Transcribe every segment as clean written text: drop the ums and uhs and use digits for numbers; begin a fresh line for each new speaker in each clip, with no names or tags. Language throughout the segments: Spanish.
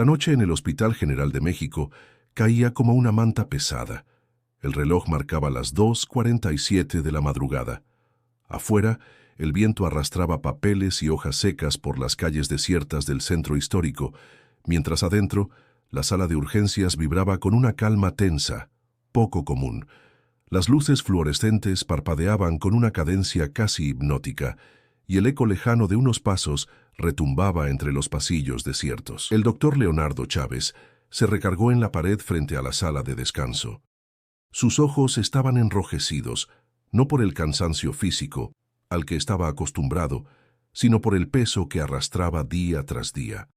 La noche en el Hospital General de México caía como una manta pesada. El reloj marcaba las 2:47 de la madrugada. Afuera, el viento arrastraba papeles y hojas secas por las calles desiertas del centro histórico, mientras adentro, la sala de urgencias vibraba con una calma tensa, poco común. Las luces fluorescentes parpadeaban con una cadencia casi hipnótica, y el eco lejano de unos pasos retumbaba entre los pasillos desiertos. El doctor Leonardo Chávez se recargó en la pared frente a la sala de descanso. Sus ojos estaban enrojecidos, no por el cansancio físico, al que estaba acostumbrado, sino por el peso que arrastraba día tras día.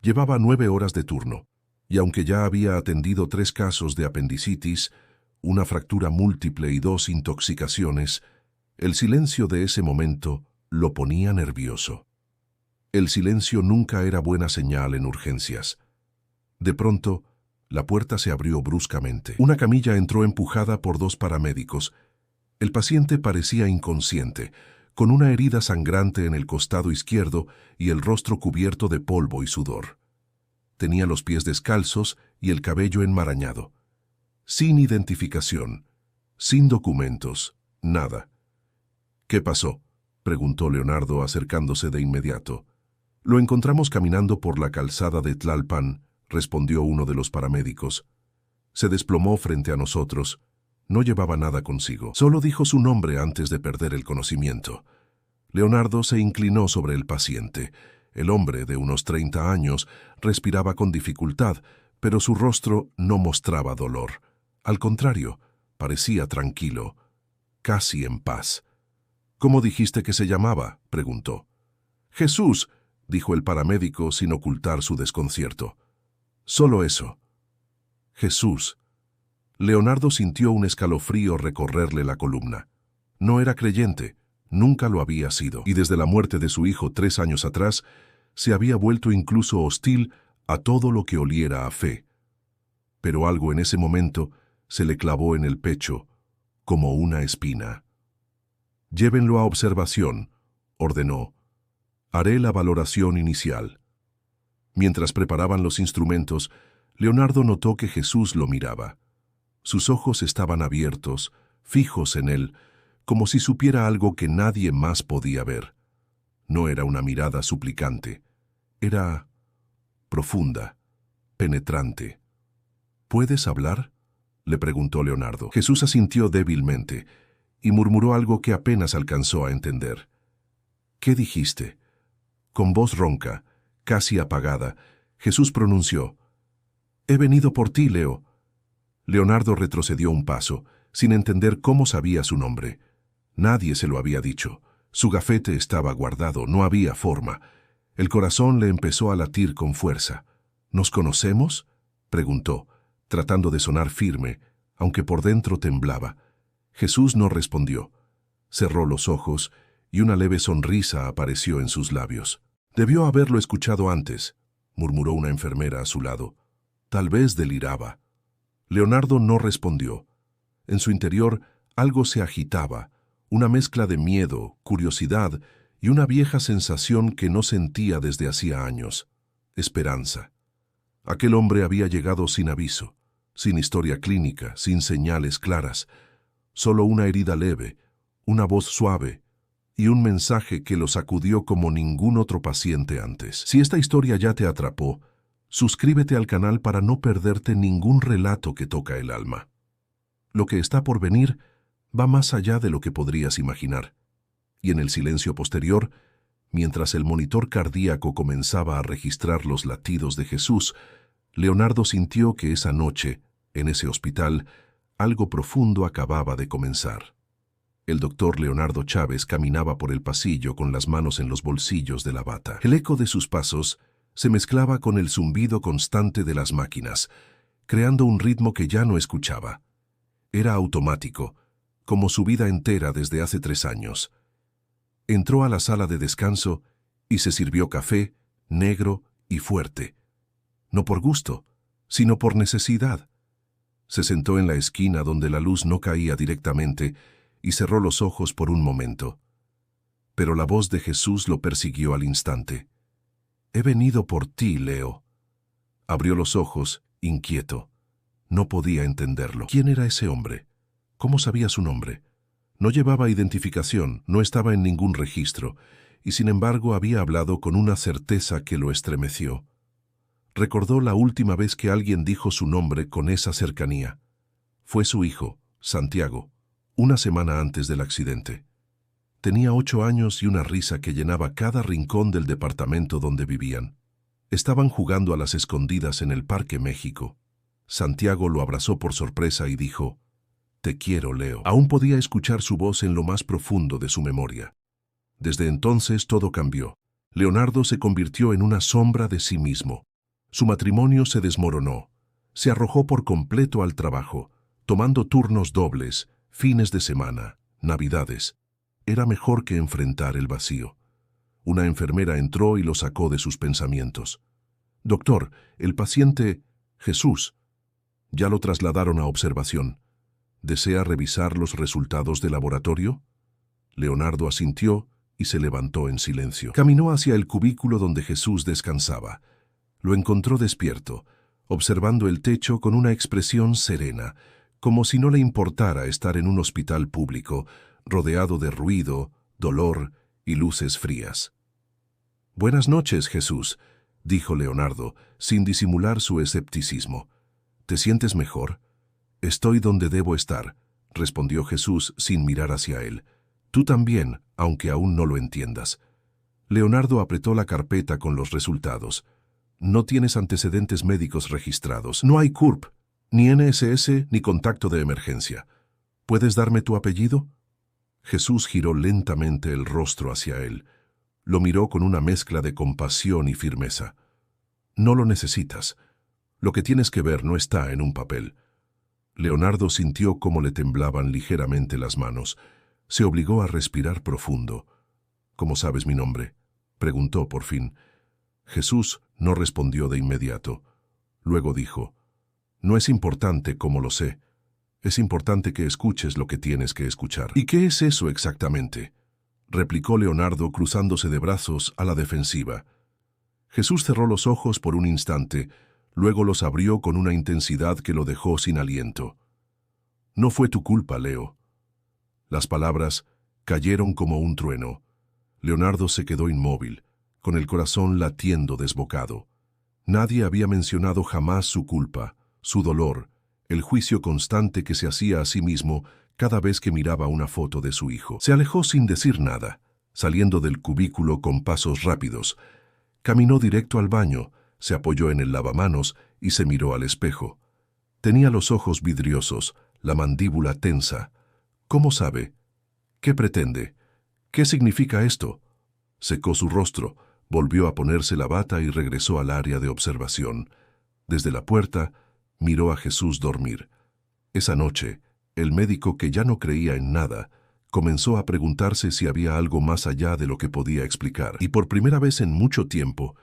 Llevaba 9 horas de turno, y aunque ya había atendido 3 casos de apendicitis, una fractura múltiple y 2 intoxicaciones, el silencio de ese momento lo ponía nervioso. El silencio nunca era buena señal en urgencias. De pronto, la puerta se abrió bruscamente. Una camilla entró empujada por 2 paramédicos. El paciente parecía inconsciente, con una herida sangrante en el costado izquierdo y el rostro cubierto de polvo y sudor. Tenía los pies descalzos y el cabello enmarañado. Sin identificación, sin documentos, nada. ¿Qué pasó?, preguntó Leonardo acercándose de inmediato. Lo encontramos caminando por la calzada de Tlalpan, respondió uno de los paramédicos. Se desplomó frente a nosotros. No llevaba nada consigo. Solo dijo su nombre antes de perder el conocimiento. Leonardo se inclinó sobre el paciente. El hombre, de unos 30 años, respiraba con dificultad, pero su rostro no mostraba dolor. Al contrario, parecía tranquilo, casi en paz. «¿Cómo dijiste que se llamaba?», preguntó. «Jesús», dijo el paramédico sin ocultar su desconcierto. «Solo eso». «Jesús». Leonardo sintió un escalofrío recorrerle la columna. No era creyente, nunca lo había sido, y desde la muerte de su hijo 3 años atrás, se había vuelto incluso hostil a todo lo que oliera a fe. Pero algo en ese momento se le clavó en el pecho, como una espina. «Llévenlo a observación», ordenó. «Haré la valoración inicial». Mientras preparaban los instrumentos, Leonardo notó que Jesús lo miraba. Sus ojos estaban abiertos, fijos en él, como si supiera algo que nadie más podía ver. No era una mirada suplicante. Era profunda, penetrante. «¿Puedes hablar?», le preguntó Leonardo. Jesús asintió débilmente y murmuró algo que apenas alcanzó a entender. «¿Qué dijiste?». Con voz ronca, casi apagada, Jesús pronunció: «He venido por ti, Leo». Leonardo retrocedió un paso, sin entender cómo sabía su nombre. Nadie se lo había dicho. Su gafete estaba guardado, no había forma. El corazón le empezó a latir con fuerza. «¿Nos conocemos?», preguntó, tratando de sonar firme, aunque por dentro temblaba. Jesús no respondió. Cerró los ojos y una leve sonrisa apareció en sus labios. «Debió haberlo escuchado antes», murmuró una enfermera a su lado. «Tal vez deliraba». Leonardo no respondió. En su interior algo se agitaba, una mezcla de miedo, curiosidad y una vieja sensación que no sentía desde hacía años: esperanza. Aquel hombre había llegado sin aviso, sin historia clínica, sin señales claras, solo una herida leve, una voz suave y un mensaje que lo sacudió como ningún otro paciente antes. Si esta historia ya te atrapó, suscríbete al canal para no perderte ningún relato que toca el alma. Lo que está por venir va más allá de lo que podrías imaginar. Y en el silencio posterior, mientras el monitor cardíaco comenzaba a registrar los latidos de Jesús, Leonardo sintió que esa noche, en ese hospital, algo profundo acababa de comenzar. El doctor Leonardo Chávez caminaba por el pasillo con las manos en los bolsillos de la bata. El eco de sus pasos se mezclaba con el zumbido constante de las máquinas, creando un ritmo que ya no escuchaba. Era automático, como su vida entera desde hace 3 años. Entró a la sala de descanso y se sirvió café, negro y fuerte. No por gusto, sino por necesidad. Se sentó en la esquina donde la luz no caía directamente y cerró los ojos por un momento. Pero la voz de Jesús lo persiguió al instante. «He venido por ti, Leo». Abrió los ojos, inquieto. No podía entenderlo. ¿Quién era ese hombre? ¿Cómo sabía su nombre? No llevaba identificación, no estaba en ningún registro, y sin embargo había hablado con una certeza que lo estremeció. Recordó la última vez que alguien dijo su nombre con esa cercanía. Fue su hijo, Santiago, una semana antes del accidente. Tenía 8 años y una risa que llenaba cada rincón del departamento donde vivían. Estaban jugando a las escondidas en el Parque México. Santiago lo abrazó por sorpresa y dijo: «Te quiero, Leo». Aún podía escuchar su voz en lo más profundo de su memoria. Desde entonces todo cambió. Leonardo se convirtió en una sombra de sí mismo. Su matrimonio se desmoronó. Se arrojó por completo al trabajo, tomando turnos dobles, fines de semana, navidades. Era mejor que enfrentar el vacío. Una enfermera entró y lo sacó de sus pensamientos. «Doctor, el paciente Jesús». Ya lo trasladaron a observación. ¿Desea revisar los resultados de laboratorio? Leonardo asintió y se levantó en silencio. Caminó hacia el cubículo donde Jesús descansaba. Lo encontró despierto, observando el techo con una expresión serena, como si no le importara estar en un hospital público, rodeado de ruido, dolor y luces frías. «Buenas noches, Jesús», dijo Leonardo, sin disimular su escepticismo. «¿Te sientes mejor?» «Estoy donde debo estar», respondió Jesús sin mirar hacia él. «Tú también, aunque aún no lo entiendas». Leonardo apretó la carpeta con los resultados. «No tienes antecedentes médicos registrados. No hay CURP, ni NSS, ni contacto de emergencia. ¿Puedes darme tu apellido?» Jesús giró lentamente el rostro hacia él. Lo miró con una mezcla de compasión y firmeza. «No lo necesitas. Lo que tienes que ver no está en un papel». Leonardo sintió cómo le temblaban ligeramente las manos. Se obligó a respirar profundo. «¿Cómo sabes mi nombre?», preguntó por fin. Jesús no respondió de inmediato. Luego dijo: «No es importante cómo lo sé. Es importante que escuches lo que tienes que escuchar». «¿Y qué es eso exactamente?», replicó Leonardo cruzándose de brazos a la defensiva. Jesús cerró los ojos por un instante, luego los abrió con una intensidad que lo dejó sin aliento. «No fue tu culpa, Leo». Las palabras cayeron como un trueno. Leonardo se quedó inmóvil, con el corazón latiendo desbocado. Nadie había mencionado jamás su culpa, su dolor, el juicio constante que se hacía a sí mismo cada vez que miraba una foto de su hijo. Se alejó sin decir nada, saliendo del cubículo con pasos rápidos. Caminó directo al baño, se apoyó en el lavamanos y se miró al espejo. Tenía los ojos vidriosos, la mandíbula tensa. ¿Cómo sabe? ¿Qué pretende? ¿Qué significa esto? Secó su rostro, volvió a ponerse la bata y regresó al área de observación. Desde la puerta, miró a Jesús dormir. Esa noche, el médico, que ya no creía en nada, comenzó a preguntarse si había algo más allá de lo que podía explicar. Y por primera vez en mucho tiempo,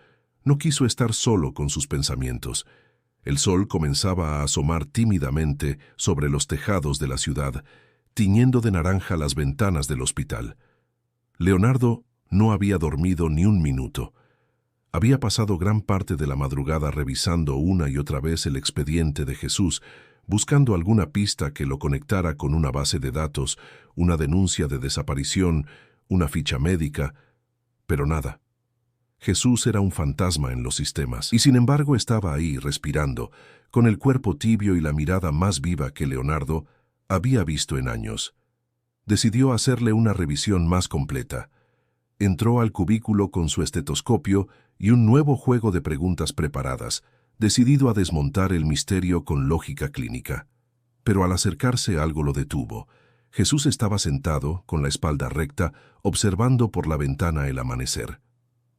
no quiso estar solo con sus pensamientos. El sol comenzaba a asomar tímidamente sobre los tejados de la ciudad, tiñendo de naranja las ventanas del hospital. Leonardo no había dormido ni un minuto. Había pasado gran parte de la madrugada revisando una y otra vez el expediente de Jesús, buscando alguna pista que lo conectara con una base de datos, una denuncia de desaparición, una ficha médica, pero nada. Jesús era un fantasma en los sistemas, y sin embargo estaba ahí respirando, con el cuerpo tibio y la mirada más viva que Leonardo había visto en años. Decidió hacerle una revisión más completa. Entró al cubículo con su estetoscopio y un nuevo juego de preguntas preparadas, decidido a desmontar el misterio con lógica clínica. Pero al acercarse algo lo detuvo. Jesús estaba sentado, con la espalda recta, observando por la ventana el amanecer.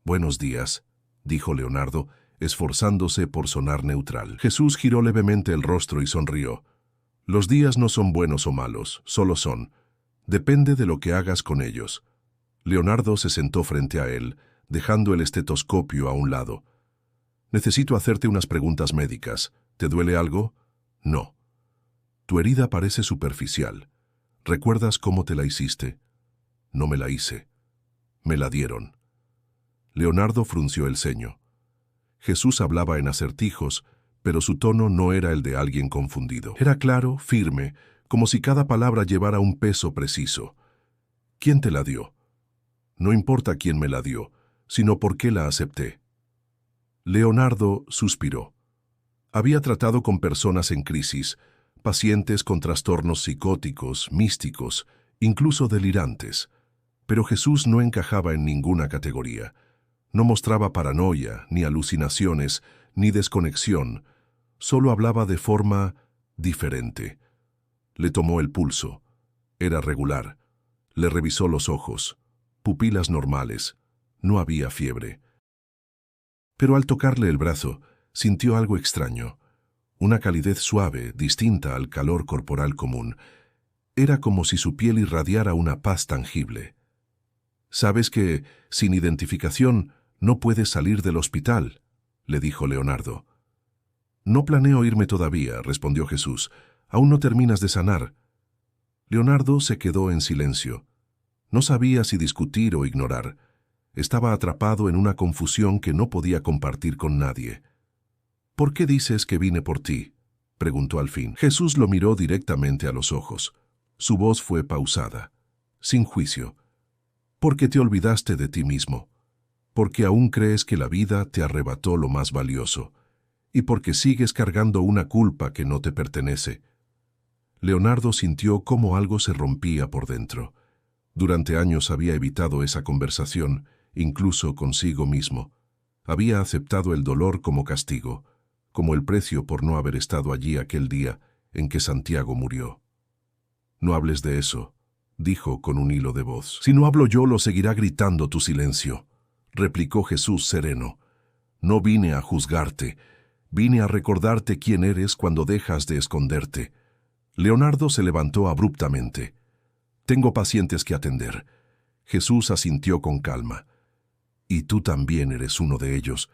«Buenos días», dijo Leonardo, esforzándose por sonar neutral. Jesús giró levemente el rostro y sonrió. «Los días no son buenos o malos, solo son. Depende de lo que hagas con ellos». Leonardo se sentó frente a él, dejando el estetoscopio a un lado. «Necesito hacerte unas preguntas médicas. ¿Te duele algo?» «No». «Tu herida parece superficial. ¿Recuerdas cómo te la hiciste?» «No me la hice. Me la dieron». Leonardo frunció el ceño. Jesús hablaba en acertijos, pero su tono no era el de alguien confundido. Era claro, firme, como si cada palabra llevara un peso preciso. ¿Quién te la dio? No importa quién me la dio, sino por qué la acepté. Leonardo suspiró. Había tratado con personas en crisis, pacientes con trastornos psicóticos, místicos, incluso delirantes. Pero Jesús no encajaba en ninguna categoría. No mostraba paranoia, ni alucinaciones, ni desconexión. Solo hablaba de forma diferente. Le tomó el pulso. Era regular. Le revisó los ojos. Pupilas normales. No había fiebre. Pero al tocarle el brazo, sintió algo extraño. Una calidez suave, distinta al calor corporal común. Era como si su piel irradiara una paz tangible. «Sabes que, sin identificación, no puedes salir del hospital», le dijo Leonardo. «No planeo irme todavía», respondió Jesús. «Aún no terminas de sanar». Leonardo se quedó en silencio. No sabía si discutir o ignorar. Estaba atrapado en una confusión que no podía compartir con nadie. «¿Por qué dices que vine por ti?», preguntó al fin. Jesús lo miró directamente a los ojos. Su voz fue pausada, sin juicio. «Porque te olvidaste de ti mismo. Porque aún crees que la vida te arrebató lo más valioso. Y porque sigues cargando una culpa que no te pertenece». Leonardo sintió cómo algo se rompía por dentro. Durante años había evitado esa conversación, incluso consigo mismo. Había aceptado el dolor como castigo, como el precio por no haber estado allí aquel día en que Santiago murió. «No hables de eso», dijo con un hilo de voz. «Si no hablo yo, lo seguirá gritando tu silencio», replicó Jesús sereno. «No vine a juzgarte, vine a recordarte quién eres cuando dejas de esconderte». Leonardo se levantó abruptamente. «Tengo pacientes que atender». Jesús asintió con calma. «Y tú también eres uno de ellos».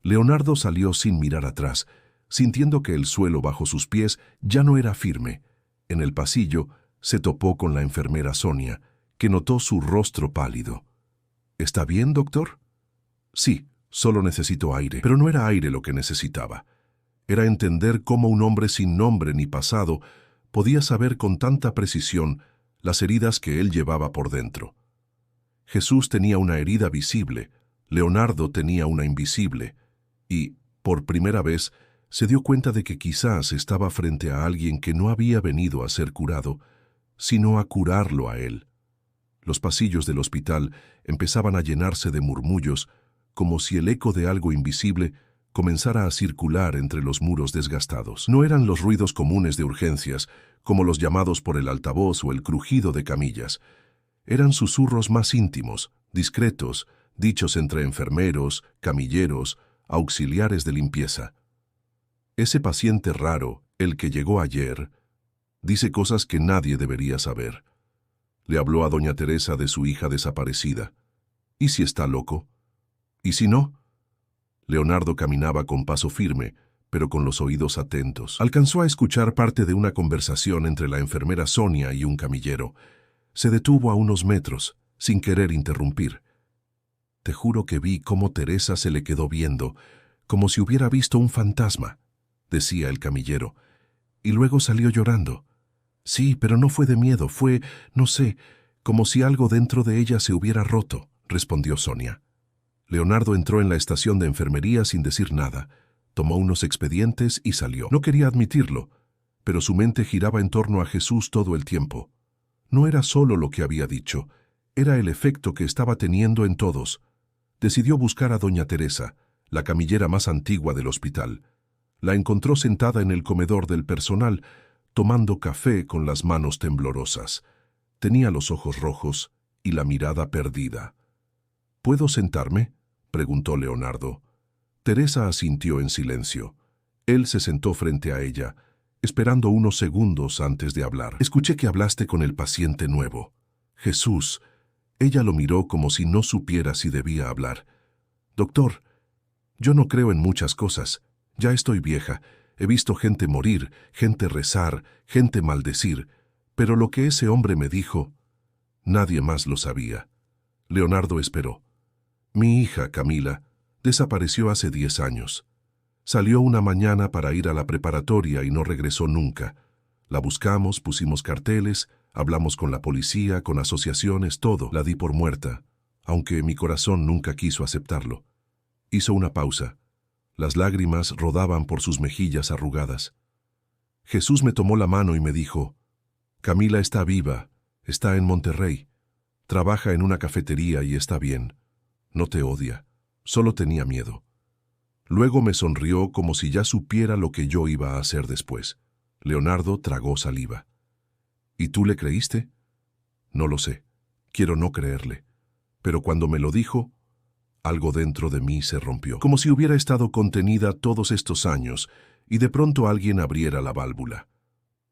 Leonardo salió sin mirar atrás, sintiendo que el suelo bajo sus pies ya no era firme. En el pasillo se topó con la enfermera Sonia, que notó su rostro pálido. «¿Está bien, doctor?» «Sí, solo necesito aire». Pero no era aire lo que necesitaba. Era entender cómo un hombre sin nombre ni pasado podía saber con tanta precisión las heridas que él llevaba por dentro. Jesús tenía una herida visible, Leonardo tenía una invisible, y, por primera vez, se dio cuenta de que quizás estaba frente a alguien que no había venido a ser curado, sino a curarlo a él. Los pasillos del hospital empezaban a llenarse de murmullos, como si el eco de algo invisible comenzara a circular entre los muros desgastados. No eran los ruidos comunes de urgencias, como los llamados por el altavoz o el crujido de camillas. Eran susurros más íntimos, discretos, dichos entre enfermeros, camilleros, auxiliares de limpieza. Ese paciente raro, el que llegó ayer, dice cosas que nadie debería saber. Le habló a doña Teresa de su hija desaparecida. ¿Y si está loco? ¿Y si no? Leonardo caminaba con paso firme, pero con los oídos atentos. Alcanzó a escuchar parte de una conversación entre la enfermera Sonia y un camillero. Se detuvo a unos metros, sin querer interrumpir. «Te juro que vi cómo Teresa se le quedó viendo, como si hubiera visto un fantasma», decía el camillero, «y luego salió llorando. Sí, pero no fue de miedo, fue, no sé, como si algo dentro de ella se hubiera roto», respondió Sonia. Leonardo entró en la estación de enfermería sin decir nada, tomó unos expedientes y salió. No quería admitirlo, pero su mente giraba en torno a Jesús todo el tiempo. No era solo lo que había dicho, era el efecto que estaba teniendo en todos. Decidió buscar a doña Teresa, la camillera más antigua del hospital. La encontró sentada en el comedor del personal, tomando café con las manos temblorosas. Tenía los ojos rojos y la mirada perdida. «¿Puedo sentarme?», preguntó Leonardo. Teresa asintió en silencio. Él se sentó frente a ella, esperando unos segundos antes de hablar. «Escuché que hablaste con el paciente nuevo. Jesús». Ella lo miró como si no supiera si debía hablar. «Doctor, yo no creo en muchas cosas. Ya estoy vieja. He visto gente morir, gente rezar, gente maldecir. Pero lo que ese hombre me dijo, nadie más lo sabía». Leonardo esperó. «Mi hija, Camila, Desapareció hace 10 años. Salió una mañana para ir a la preparatoria y no regresó nunca. La buscamos, pusimos carteles, hablamos con la policía, con asociaciones, todo. La di por muerta, aunque mi corazón nunca quiso aceptarlo. Hizo una pausa. Las lágrimas rodaban por sus mejillas arrugadas. Jesús me tomó la mano y me dijo: Camila está viva, está en Monterrey. Trabaja en una cafetería y está bien. No te odia, solo tenía miedo. Luego me sonrió como si ya supiera lo que yo iba a hacer después. Leonardo tragó saliva. ¿Y tú le creíste? No lo sé. Quiero no creerle. Pero cuando me lo dijo, algo dentro de mí se rompió. Como si hubiera estado contenida todos estos años y de pronto alguien abriera la válvula.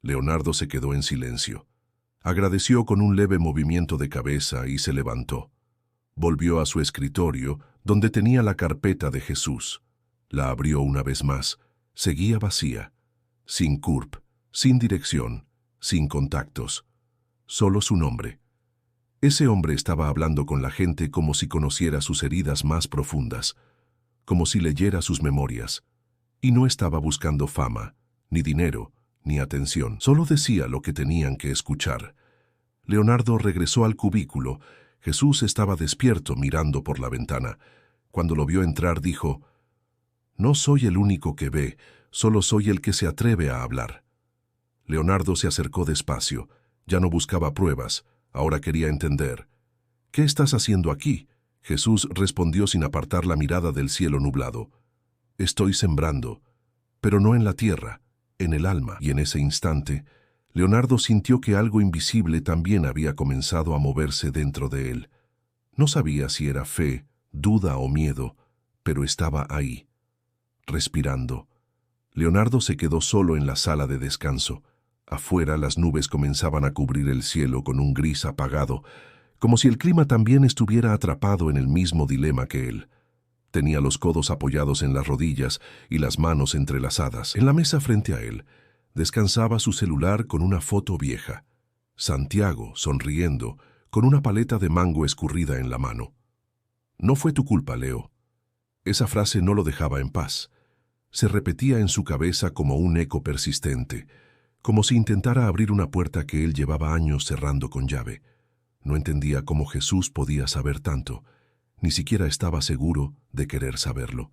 Leonardo se quedó en silencio. Agradeció con un leve movimiento de cabeza y se levantó. Volvió a su escritorio, donde tenía la carpeta de Jesús. La abrió una vez más. Seguía vacía. Sin CURP, sin dirección, sin contactos. Solo su nombre. Ese hombre estaba hablando con la gente como si conociera sus heridas más profundas, como si leyera sus memorias. Y no estaba buscando fama, ni dinero, ni atención. Solo decía lo que tenían que escuchar. Leonardo regresó al cubículo. Jesús estaba despierto mirando por la ventana. Cuando lo vio entrar dijo: No soy el único que ve, solo soy el que se atreve a hablar. Leonardo se acercó despacio. Ya no buscaba pruebas, ahora quería entender. ¿Qué estás haciendo aquí? Jesús respondió sin apartar la mirada del cielo nublado. Estoy sembrando, pero no en la tierra, en el alma. Y en ese instante, Leonardo sintió que algo invisible también había comenzado a moverse dentro de él. No sabía si era fe, duda o miedo, pero estaba ahí, respirando. Leonardo se quedó solo en la sala de descanso. Afuera las nubes comenzaban a cubrir el cielo con un gris apagado, como si el clima también estuviera atrapado en el mismo dilema que él. Tenía los codos apoyados en las rodillas y las manos entrelazadas. En la mesa frente a él, descansaba su celular con una foto vieja. Santiago, sonriendo, con una paleta de mango escurrida en la mano. No fue tu culpa, Leo. Esa frase no lo dejaba en paz. Se repetía en su cabeza como un eco persistente, como si intentara abrir una puerta que él llevaba años cerrando con llave. No entendía cómo Jesús podía saber tanto. Ni siquiera estaba seguro de querer saberlo.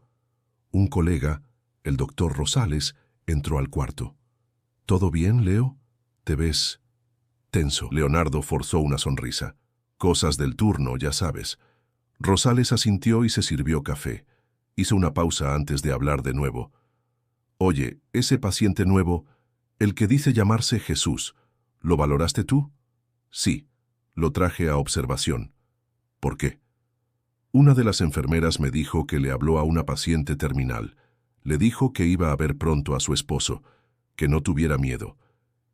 Un colega, el doctor Rosales, entró al cuarto. ¿Todo bien, Leo? ¿Te ves tenso? Leonardo forzó una sonrisa. Cosas del turno, ya sabes. Rosales asintió y se sirvió café. Hizo una pausa antes de hablar de nuevo. Oye, ese paciente nuevo, el que dice llamarse Jesús, ¿lo valoraste tú? Sí, lo traje a observación. ¿Por qué? Una de las enfermeras me dijo que le habló a una paciente terminal. Le dijo que iba a ver pronto a su esposo, que no tuviera miedo.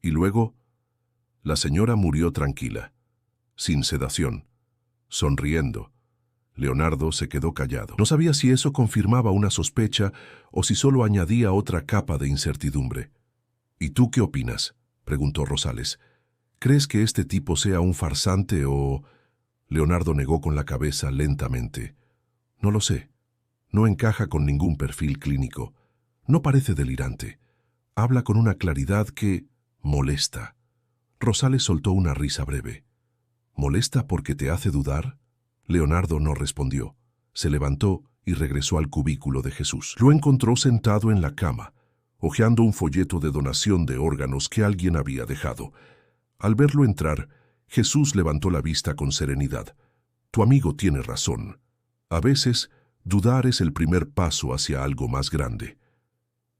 Y luego, la señora murió tranquila, sin sedación, sonriendo. Leonardo se quedó callado. No sabía si eso confirmaba una sospecha o si solo añadía otra capa de incertidumbre. ¿Y tú qué opinas?, preguntó Rosales. ¿Crees que este tipo sea un farsante o...? Leonardo negó con la cabeza lentamente. No lo sé. No encaja con ningún perfil clínico. No parece delirante. Habla con una claridad que molesta. Rosales soltó una risa breve. ¿Molesta porque te hace dudar? Leonardo no respondió. Se levantó y regresó al cubículo de Jesús. Lo encontró sentado en la cama, hojeando un folleto de donación de órganos que alguien había dejado. Al verlo entrar, Jesús levantó la vista con serenidad. Tu amigo tiene razón. A veces, dudar es el primer paso hacia algo más grande.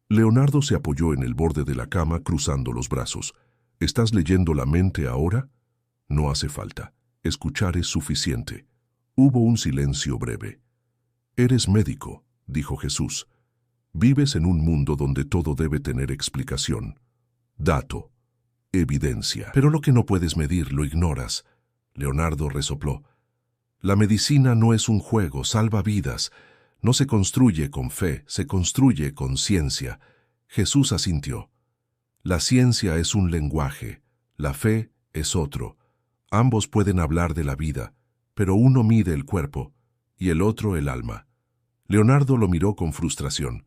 Leonardo se apoyó en el borde de la cama cruzando los brazos. ¿Estás leyendo la mente ahora? No hace falta. Escuchar es suficiente. Hubo un silencio breve. Eres médico, dijo Jesús. Vives en un mundo donde todo debe tener explicación. Dato. Evidencia. Pero lo que no puedes medir lo ignoras. Leonardo resopló. La medicina no es un juego, salva vidas. No se construye con fe, se construye con ciencia. Jesús asintió. La ciencia es un lenguaje, la fe es otro. Ambos pueden hablar de la vida, pero uno mide el cuerpo y el otro el alma. Leonardo lo miró con frustración.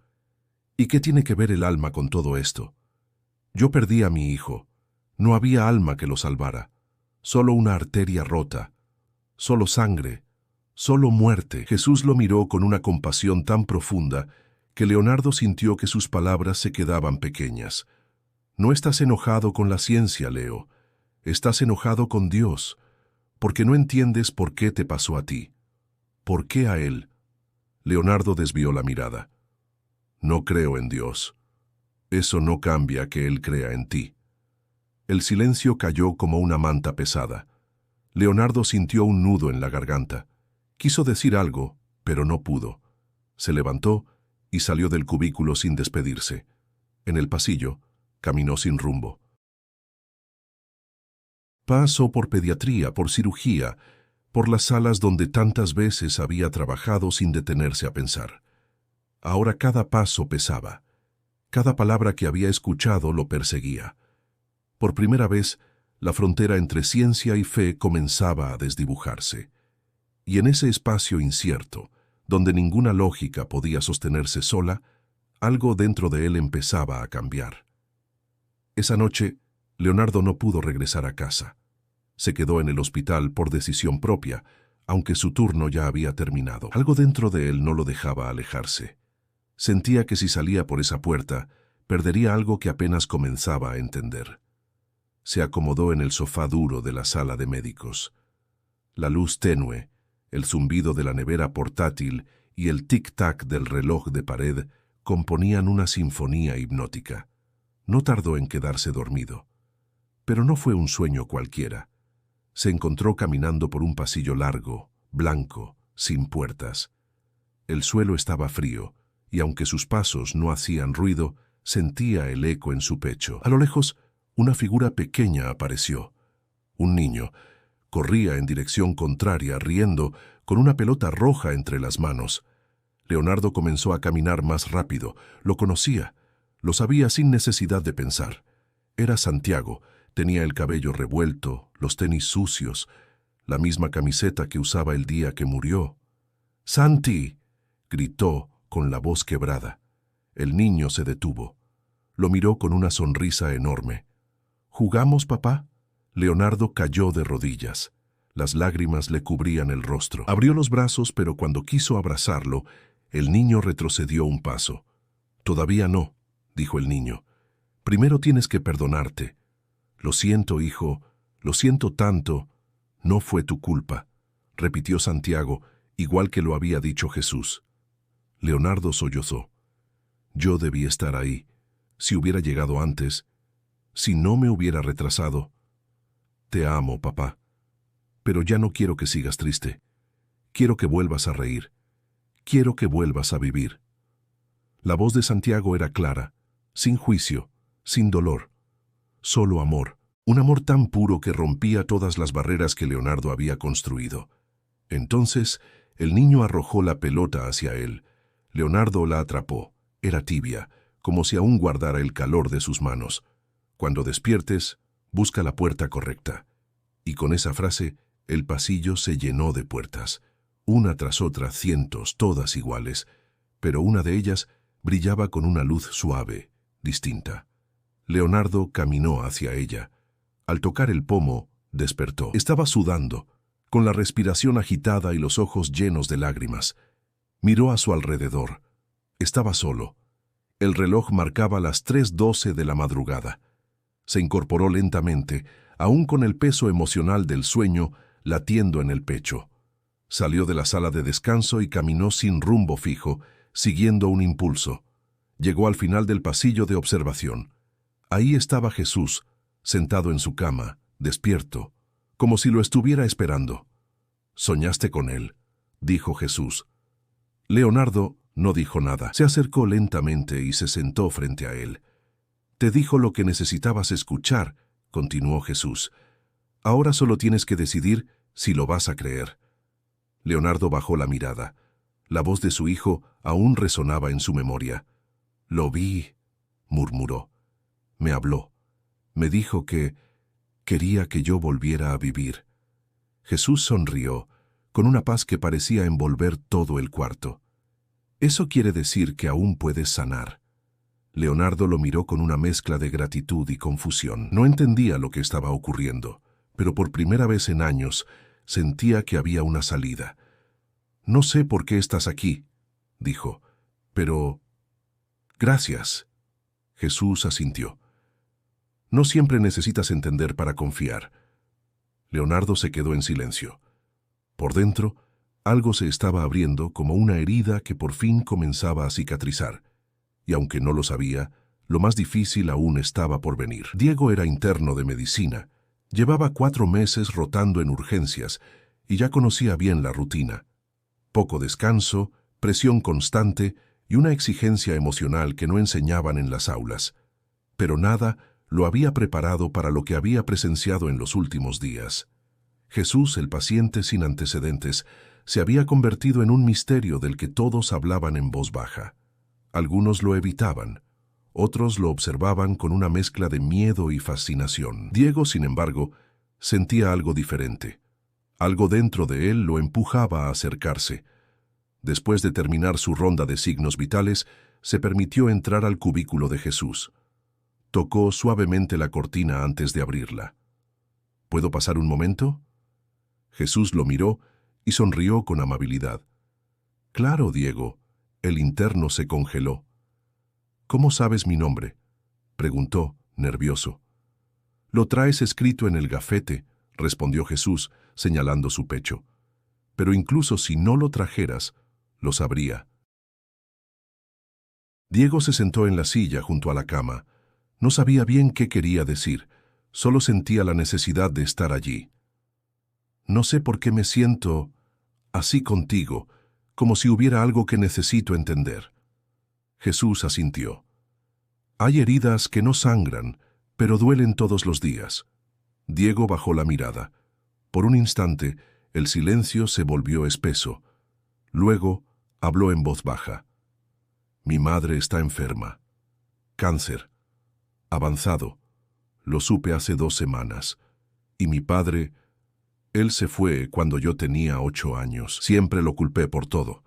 ¿Y qué tiene que ver el alma con todo esto? Yo perdí a mi hijo. No había alma que lo salvara. Solo una arteria rota. Solo sangre. Solo muerte. Jesús lo miró con una compasión tan profunda que Leonardo sintió que sus palabras se quedaban pequeñas. No estás enojado con la ciencia, Leo. Estás enojado con Dios, porque no entiendes por qué te pasó a ti. ¿Por qué a él? Leonardo desvió la mirada. No creo en Dios. Eso no cambia que él crea en ti. El silencio cayó como una manta pesada. Leonardo sintió un nudo en la garganta. Quiso decir algo, pero no pudo. Se levantó y salió del cubículo sin despedirse. En el pasillo, caminó sin rumbo. Pasó por pediatría, por cirugía, por las salas donde tantas veces había trabajado sin detenerse a pensar. Ahora cada paso pesaba. Cada palabra que había escuchado lo perseguía. Por primera vez, la frontera entre ciencia y fe comenzaba a desdibujarse. Y en ese espacio incierto, donde ninguna lógica podía sostenerse sola, algo dentro de él empezaba a cambiar. Esa noche, Leonardo no pudo regresar a casa. Se quedó en el hospital por decisión propia, aunque su turno ya había terminado. Algo dentro de él no lo dejaba alejarse. Sentía que si salía por esa puerta, perdería algo que apenas comenzaba a entender. Se acomodó en el sofá duro de la sala de médicos. La luz tenue, el zumbido de la nevera portátil y el tic-tac del reloj de pared componían una sinfonía hipnótica. No tardó en quedarse dormido. Pero no fue un sueño cualquiera. Se encontró caminando por un pasillo largo, blanco, sin puertas. El suelo estaba frío, y aunque sus pasos no hacían ruido, sentía el eco en su pecho. A lo lejos, una figura pequeña apareció. Un niño. Corría en dirección contraria, riendo, con una pelota roja entre las manos. Leonardo comenzó a caminar más rápido. Lo conocía. Lo sabía sin necesidad de pensar. Era Santiago. Tenía el cabello revuelto, los tenis sucios, la misma camiseta que usaba el día que murió. «¡Santi!», gritó con la voz quebrada. El niño se detuvo. Lo miró con una sonrisa enorme. «¿Jugamos, papá?». Leonardo cayó de rodillas. Las lágrimas le cubrían el rostro. Abrió los brazos, pero cuando quiso abrazarlo, el niño retrocedió un paso. «Todavía no», dijo el niño. «Primero tienes que perdonarte». «Lo siento, hijo, lo siento tanto. No fue tu culpa», repitió Santiago, igual que lo había dicho Jesús. Leonardo sollozó. «Yo debí estar ahí. Si hubiera llegado antes, si no me hubiera retrasado». «Te amo, papá. Pero ya no quiero que sigas triste. Quiero que vuelvas a reír. Quiero que vuelvas a vivir». La voz de Santiago era clara, sin juicio, sin dolor. Solo amor, un amor tan puro que rompía todas las barreras que Leonardo había construido. Entonces, el niño arrojó la pelota hacia él. Leonardo la atrapó. Era tibia, como si aún guardara el calor de sus manos. «Cuando despiertes, busca la puerta correcta». Y con esa frase, el pasillo se llenó de puertas. Una tras otra, cientos, todas iguales. Pero una de ellas brillaba con una luz suave, distinta. Leonardo caminó hacia ella. Al tocar el pomo, despertó. Estaba sudando, con la respiración agitada y los ojos llenos de lágrimas. Miró a su alrededor. Estaba solo. El reloj marcaba las 3:12 de la madrugada. Se incorporó lentamente, aún con el peso emocional del sueño latiendo en el pecho. Salió de la sala de descanso y caminó sin rumbo fijo, siguiendo un impulso. Llegó al final del pasillo de observación. Ahí estaba Jesús, sentado en su cama, despierto, como si lo estuviera esperando. «¿Soñaste con él?», dijo Jesús. Leonardo no dijo nada. Se acercó lentamente y se sentó frente a él. «Te dijo lo que necesitabas escuchar», continuó Jesús. «Ahora solo tienes que decidir si lo vas a creer». Leonardo bajó la mirada. La voz de su hijo aún resonaba en su memoria. «Lo vi», murmuró. «Me habló. Me dijo que quería que yo volviera a vivir». Jesús sonrió, con una paz que parecía envolver todo el cuarto. Eso quiere decir que aún puedes sanar. Leonardo lo miró con una mezcla de gratitud y confusión. No entendía lo que estaba ocurriendo, pero por primera vez en años sentía que había una salida. «No sé por qué estás aquí», dijo, «pero... gracias». Jesús asintió. «No siempre necesitas entender para confiar». Leonardo se quedó en silencio. Por dentro, algo se estaba abriendo como una herida que por fin comenzaba a cicatrizar. Y aunque no lo sabía, lo más difícil aún estaba por venir. Diego era interno de medicina. Llevaba 4 meses rotando en urgencias y ya conocía bien la rutina. Poco descanso, presión constante y una exigencia emocional que no enseñaban en las aulas. Pero nada lo había preparado para lo que había presenciado en los últimos días. Jesús, el paciente sin antecedentes, se había convertido en un misterio del que todos hablaban en voz baja. Algunos lo evitaban, otros lo observaban con una mezcla de miedo y fascinación. Diego, sin embargo, sentía algo diferente. Algo dentro de él lo empujaba a acercarse. Después de terminar su ronda de signos vitales, se permitió entrar al cubículo de Jesús. Tocó suavemente la cortina antes de abrirla. «¿Puedo pasar un momento?» Jesús lo miró y sonrió con amabilidad. «Claro, Diego». El interno se congeló. «¿Cómo sabes mi nombre?», preguntó, nervioso. «Lo traes escrito en el gafete», respondió Jesús, señalando su pecho. «Pero incluso si no lo trajeras, lo sabría». Diego se sentó en la silla junto a la cama. No sabía bien qué quería decir, solo sentía la necesidad de estar allí. «No sé por qué me siento así contigo», como si hubiera algo que necesito entender. Jesús asintió. «Hay heridas que no sangran, pero duelen todos los días». Diego bajó la mirada. Por un instante, el silencio se volvió espeso. Luego, habló en voz baja. «Mi madre está enferma. Cáncer. Avanzado. Lo supe hace 2 semanas. Y mi padre... Él se fue cuando yo tenía 8 años. Siempre lo culpé por todo,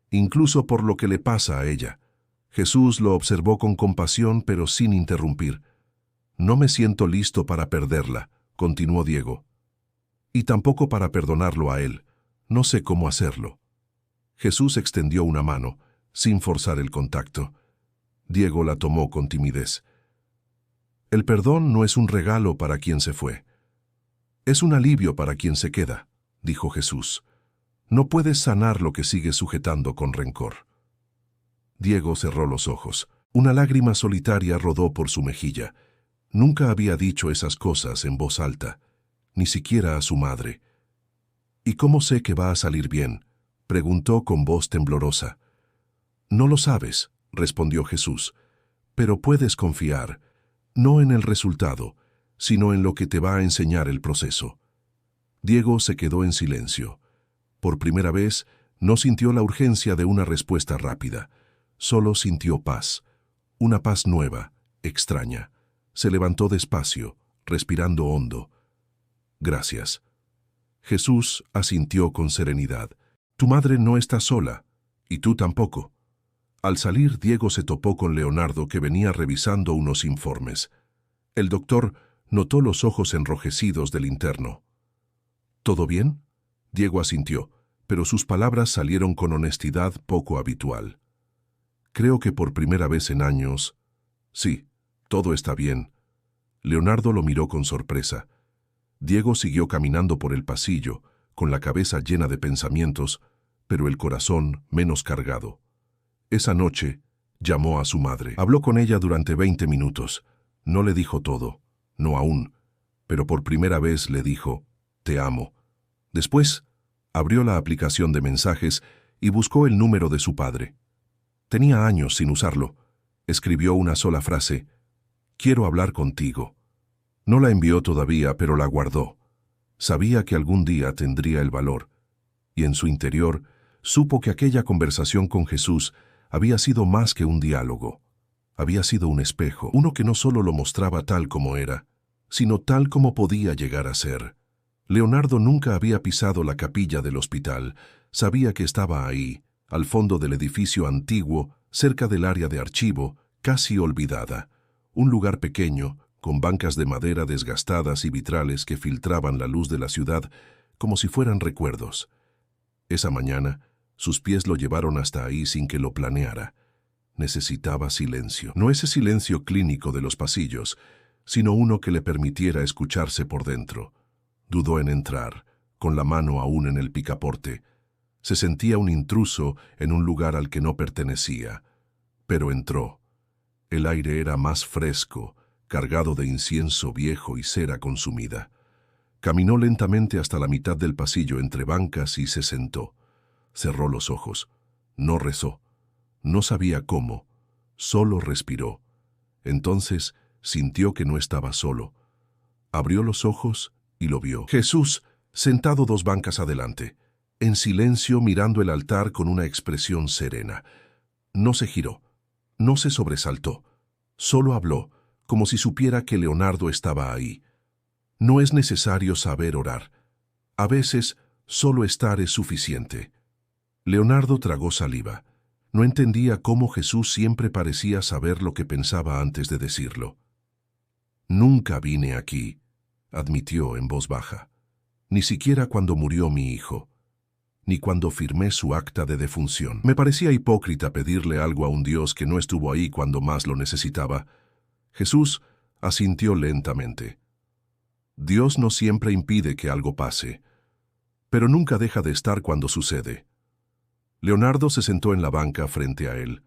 incluso por lo que le pasa a ella». Jesús lo observó con compasión, pero sin interrumpir. «No me siento listo para perderla», continuó Diego. «Y tampoco para perdonarlo a él. No sé cómo hacerlo». Jesús extendió una mano, sin forzar el contacto. Diego la tomó con timidez. «El perdón no es un regalo para quien se fue. Es un alivio para quien se queda», dijo Jesús. «No puedes sanar lo que sigues sujetando con rencor». Diego cerró los ojos. Una lágrima solitaria rodó por su mejilla. Nunca había dicho esas cosas en voz alta, ni siquiera a su madre. «¿Y cómo sé que va a salir bien?», preguntó con voz temblorosa. «No lo sabes», respondió Jesús, «pero puedes confiar, no en el resultado, sino en lo que te va a enseñar el proceso». Diego se quedó en silencio. Por primera vez, no sintió la urgencia de una respuesta rápida. Solo sintió paz. Una paz nueva, extraña. Se levantó despacio, respirando hondo. «Gracias». Jesús asintió con serenidad. «Tu madre no está sola, y tú tampoco». Al salir, Diego se topó con Leonardo, que venía revisando unos informes. El doctor notó los ojos enrojecidos del interno. «¿Todo bien?», Diego asintió, pero sus palabras salieron con honestidad poco habitual. «Creo que por primera vez en años...». «Sí, todo está bien». Leonardo lo miró con sorpresa. Diego siguió caminando por el pasillo, con la cabeza llena de pensamientos, pero el corazón menos cargado. Esa noche, llamó a su madre. Habló con ella durante 20 minutos. No le dijo todo, no aún, pero por primera vez le dijo, «Te amo». Después, abrió la aplicación de mensajes y buscó el número de su padre. Tenía años sin usarlo. Escribió una sola frase, «Quiero hablar contigo». No la envió todavía, pero la guardó. Sabía que algún día tendría el valor, y en su interior supo que aquella conversación con Jesús había sido más que un diálogo. Había sido un espejo, uno que no solo lo mostraba tal como era, sino tal como podía llegar a ser. Leonardo nunca había pisado la capilla del hospital. Sabía que estaba ahí, al fondo del edificio antiguo, cerca del área de archivo, casi olvidada. Un lugar pequeño, con bancas de madera desgastadas y vitrales que filtraban la luz de la ciudad como si fueran recuerdos. Esa mañana, sus pies lo llevaron hasta ahí sin que lo planeara. Necesitaba silencio. No ese silencio clínico de los pasillos, sino uno que le permitiera escucharse por dentro. Dudó en entrar, con la mano aún en el picaporte. Se sentía un intruso en un lugar al que no pertenecía. Pero entró. El aire era más fresco, cargado de incienso viejo y cera consumida. Caminó lentamente hasta la mitad del pasillo entre bancas y se sentó. Cerró los ojos. No rezó. No sabía cómo. Solo respiró. Entonces sintió que no estaba solo. Abrió los ojos y lo vio. Jesús, sentado 2 bancas adelante, en silencio mirando el altar con una expresión serena. No se giró. No se sobresaltó. Solo habló, como si supiera que Leonardo estaba ahí. No es necesario saber orar. A veces, solo estar es suficiente. Leonardo tragó saliva. No entendía cómo Jesús siempre parecía saber lo que pensaba antes de decirlo. «Nunca vine aquí», admitió en voz baja. «Ni siquiera cuando murió mi hijo, ni cuando firmé su acta de defunción. Me parecía hipócrita pedirle algo a un Dios que no estuvo ahí cuando más lo necesitaba». Jesús asintió lentamente. Dios no siempre impide que algo pase, pero nunca deja de estar cuando sucede. Leonardo se sentó en la banca frente a él.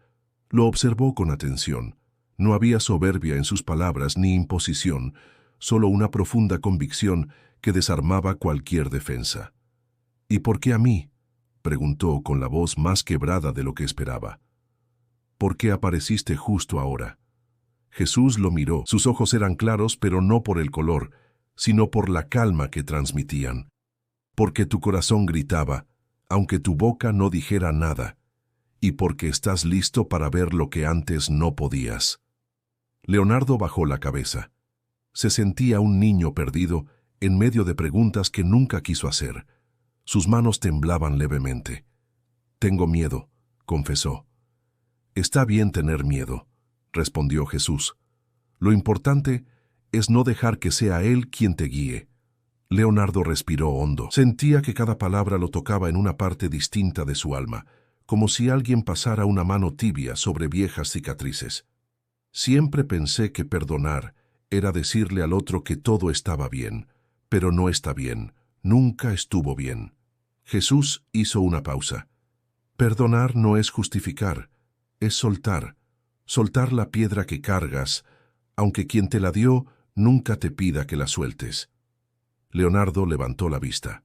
Lo observó con atención. No había soberbia en sus palabras ni imposición, solo una profunda convicción que desarmaba cualquier defensa. «¿Y por qué a mí?», preguntó con la voz más quebrada de lo que esperaba. «¿Por qué apareciste justo ahora?». Jesús lo miró. Sus ojos eran claros, pero no por el color, sino por la calma que transmitían. «Porque tu corazón gritaba, aunque tu boca no dijera nada, y porque estás listo para ver lo que antes no podías». Leonardo bajó la cabeza. Se sentía un niño perdido en medio de preguntas que nunca quiso hacer. Sus manos temblaban levemente. «Tengo miedo», confesó. «Está bien tener miedo», respondió Jesús. «Lo importante es no dejar que sea Él quien te guíe». Leonardo respiró hondo. Sentía que cada palabra lo tocaba en una parte distinta de su alma, como si alguien pasara una mano tibia sobre viejas cicatrices. «Siempre pensé que perdonar era decirle al otro que todo estaba bien, pero no está bien, nunca estuvo bien». Jesús hizo una pausa. «Perdonar no es justificar, es soltar. Soltar la piedra que cargas, aunque quien te la dio nunca te pida que la sueltes». Leonardo levantó la vista.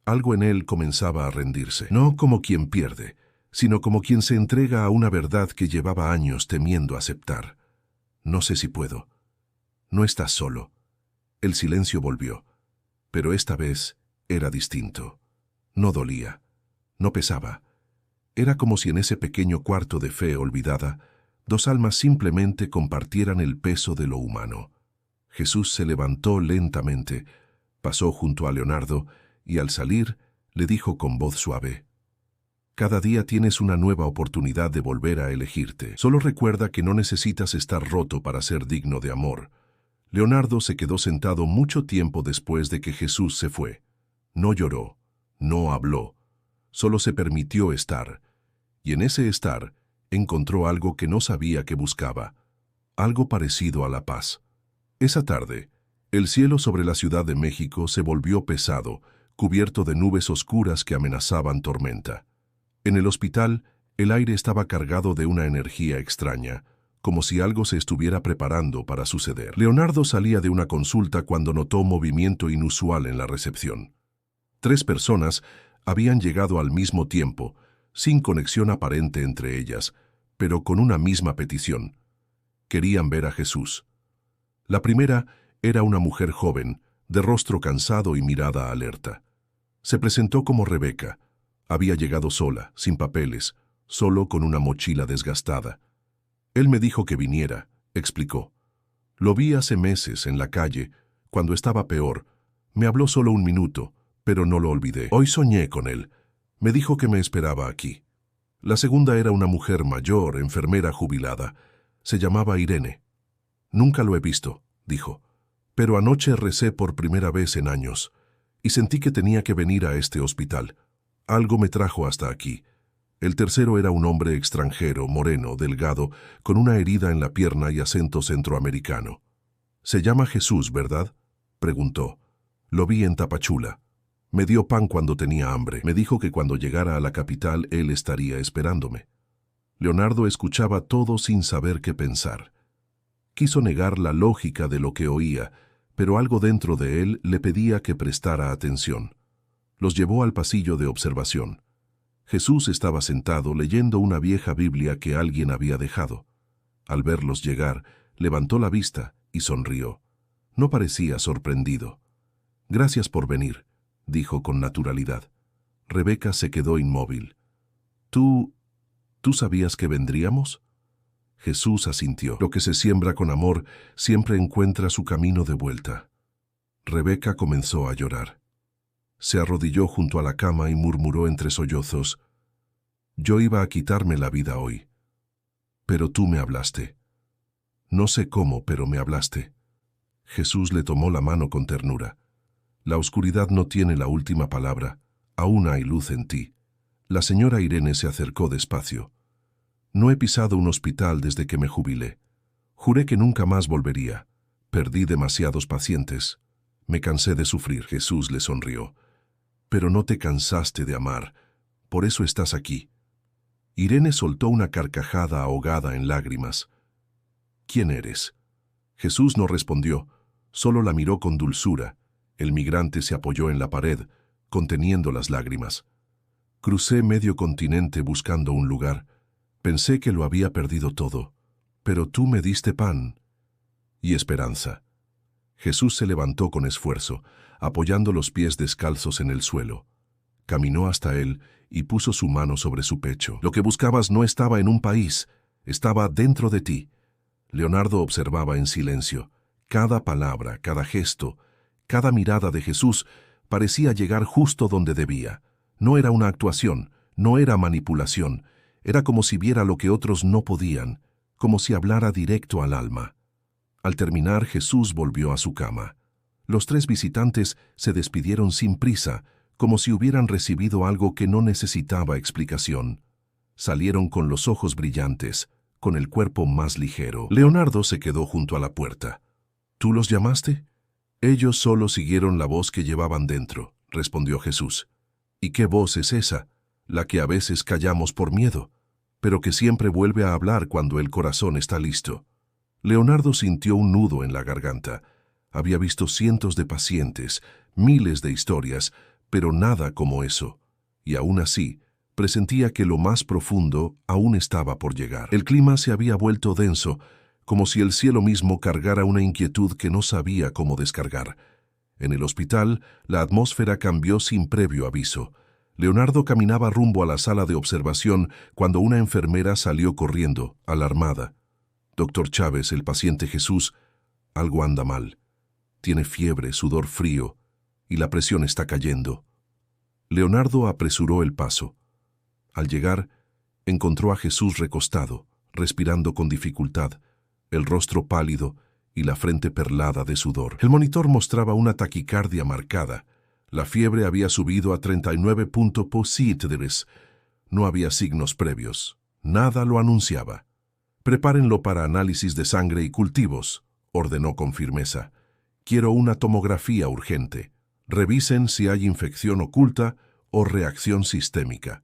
Algo en él comenzaba a rendirse, no como quien pierde, sino como quien se entrega a una verdad que llevaba años temiendo aceptar. «No sé si puedo». «No estás solo». El silencio volvió, pero esta vez era distinto. No dolía, no pesaba. Era como si en ese pequeño cuarto de fe olvidada, 2 almas simplemente compartieran el peso de lo humano. Jesús se levantó lentamente, pasó junto a Leonardo y al salir le dijo con voz suave: «Cada día tienes una nueva oportunidad de volver a elegirte. Solo recuerda que no necesitas estar roto para ser digno de amor». Leonardo se quedó sentado mucho tiempo después de que Jesús se fue. No lloró, no habló, solo se permitió estar. Y en ese estar encontró algo que no sabía que buscaba, algo parecido a la paz. Esa tarde, el cielo sobre la Ciudad de México se volvió pesado, cubierto de nubes oscuras que amenazaban tormenta. En el hospital, el aire estaba cargado de una energía extraña, como si algo se estuviera preparando para suceder. Leonardo salía de una consulta cuando notó movimiento inusual en la recepción. 3 personas habían llegado al mismo tiempo, sin conexión aparente entre ellas, pero con una misma petición. Querían ver a Jesús. La primera era una mujer joven, de rostro cansado y mirada alerta. Se presentó como Rebeca. Había llegado sola, sin papeles, solo con una mochila desgastada. «Él me dijo que viniera», explicó. «Lo vi hace meses en la calle, cuando estaba peor. Me habló solo 1 minuto, pero no lo olvidé. Hoy soñé con él. Me dijo que me esperaba aquí». La segunda era una mujer mayor, enfermera jubilada. Se llamaba Irene. Nunca lo he visto, dijo, pero anoche recé por primera vez en años y sentí que tenía que venir a este hospital. Algo me trajo hasta aquí. El tercero era un hombre extranjero, moreno, delgado, con una herida en la pierna y acento centroamericano. «¿Se llama Jesús, verdad?», preguntó. «Lo vi en Tapachula. Me dio pan cuando tenía hambre. Me dijo que cuando llegara a la capital él estaría esperándome». Leonardo escuchaba todo sin saber qué pensar. Quiso negar la lógica de lo que oía, pero algo dentro de él le pedía que prestara atención. Los llevó al pasillo de observación. Jesús estaba sentado leyendo una vieja Biblia que alguien había dejado. Al verlos llegar, levantó la vista y sonrió. No parecía sorprendido. «Gracias por venir», dijo con naturalidad. Rebeca se quedó inmóvil. ¿Tú sabías que vendríamos?» Jesús asintió. Lo que se siembra con amor siempre encuentra su camino de vuelta. Rebeca comenzó a llorar. Se arrodilló junto a la cama y murmuró entre sollozos: «Yo iba a quitarme la vida hoy. Pero tú me hablaste. No sé cómo, pero me hablaste». Jesús le tomó la mano con ternura. «La oscuridad no tiene la última palabra. Aún hay luz en ti». La señora Irene se acercó despacio. «No he pisado un hospital desde que me jubilé. Juré que nunca más volvería. Perdí demasiados pacientes. Me cansé de sufrir». Jesús le sonrió. «Pero no te cansaste de amar. Por eso estás aquí». Irene soltó una carcajada ahogada en lágrimas. «¿Quién eres?». Jesús no respondió, solo la miró con dulzura. El migrante se apoyó en la pared, conteniendo las lágrimas. «Crucé medio continente buscando un lugar. Pensé que lo había perdido todo, pero tú me diste pan y esperanza». Jesús se levantó con esfuerzo, apoyando los pies descalzos en el suelo. Caminó hasta él y puso su mano sobre su pecho. «Lo que buscabas no estaba en un país, estaba dentro de ti». Leonardo observaba en silencio. Cada palabra, cada gesto, cada mirada de Jesús parecía llegar justo donde debía. No era una actuación, no era manipulación. Era como si viera lo que otros no podían, como si hablara directo al alma. Al terminar, Jesús volvió a su cama. Los tres visitantes se despidieron sin prisa, como si hubieran recibido algo que no necesitaba explicación. Salieron con los ojos brillantes, con el cuerpo más ligero. Leonardo se quedó junto a la puerta. «¿Tú los llamaste?». «Ellos solo siguieron la voz que llevaban dentro», respondió Jesús. «¿Y qué voz es esa? La que a veces callamos por miedo, pero que siempre vuelve a hablar cuando el corazón está listo». Leonardo sintió un nudo en la garganta. Había visto cientos de pacientes, miles de historias, pero nada como eso. Y aún así, presentía que lo más profundo aún estaba por llegar. El clima se había vuelto denso, como si el cielo mismo cargara una inquietud que no sabía cómo descargar. En el hospital, la atmósfera cambió sin previo aviso. Leonardo caminaba rumbo a la sala de observación cuando una enfermera salió corriendo, alarmada. «Doctor Chávez, el paciente Jesús, algo anda mal. Tiene fiebre, sudor frío, y la presión está cayendo». Leonardo apresuró el paso. Al llegar, encontró a Jesús recostado, respirando con dificultad, el rostro pálido y la frente perlada de sudor. El monitor mostraba una taquicardia marcada. La fiebre había subido a 39.3. No había signos previos. Nada lo anunciaba. «Prepárenlo para análisis de sangre y cultivos», ordenó con firmeza. «Quiero una tomografía urgente. Revisen si hay infección oculta o reacción sistémica».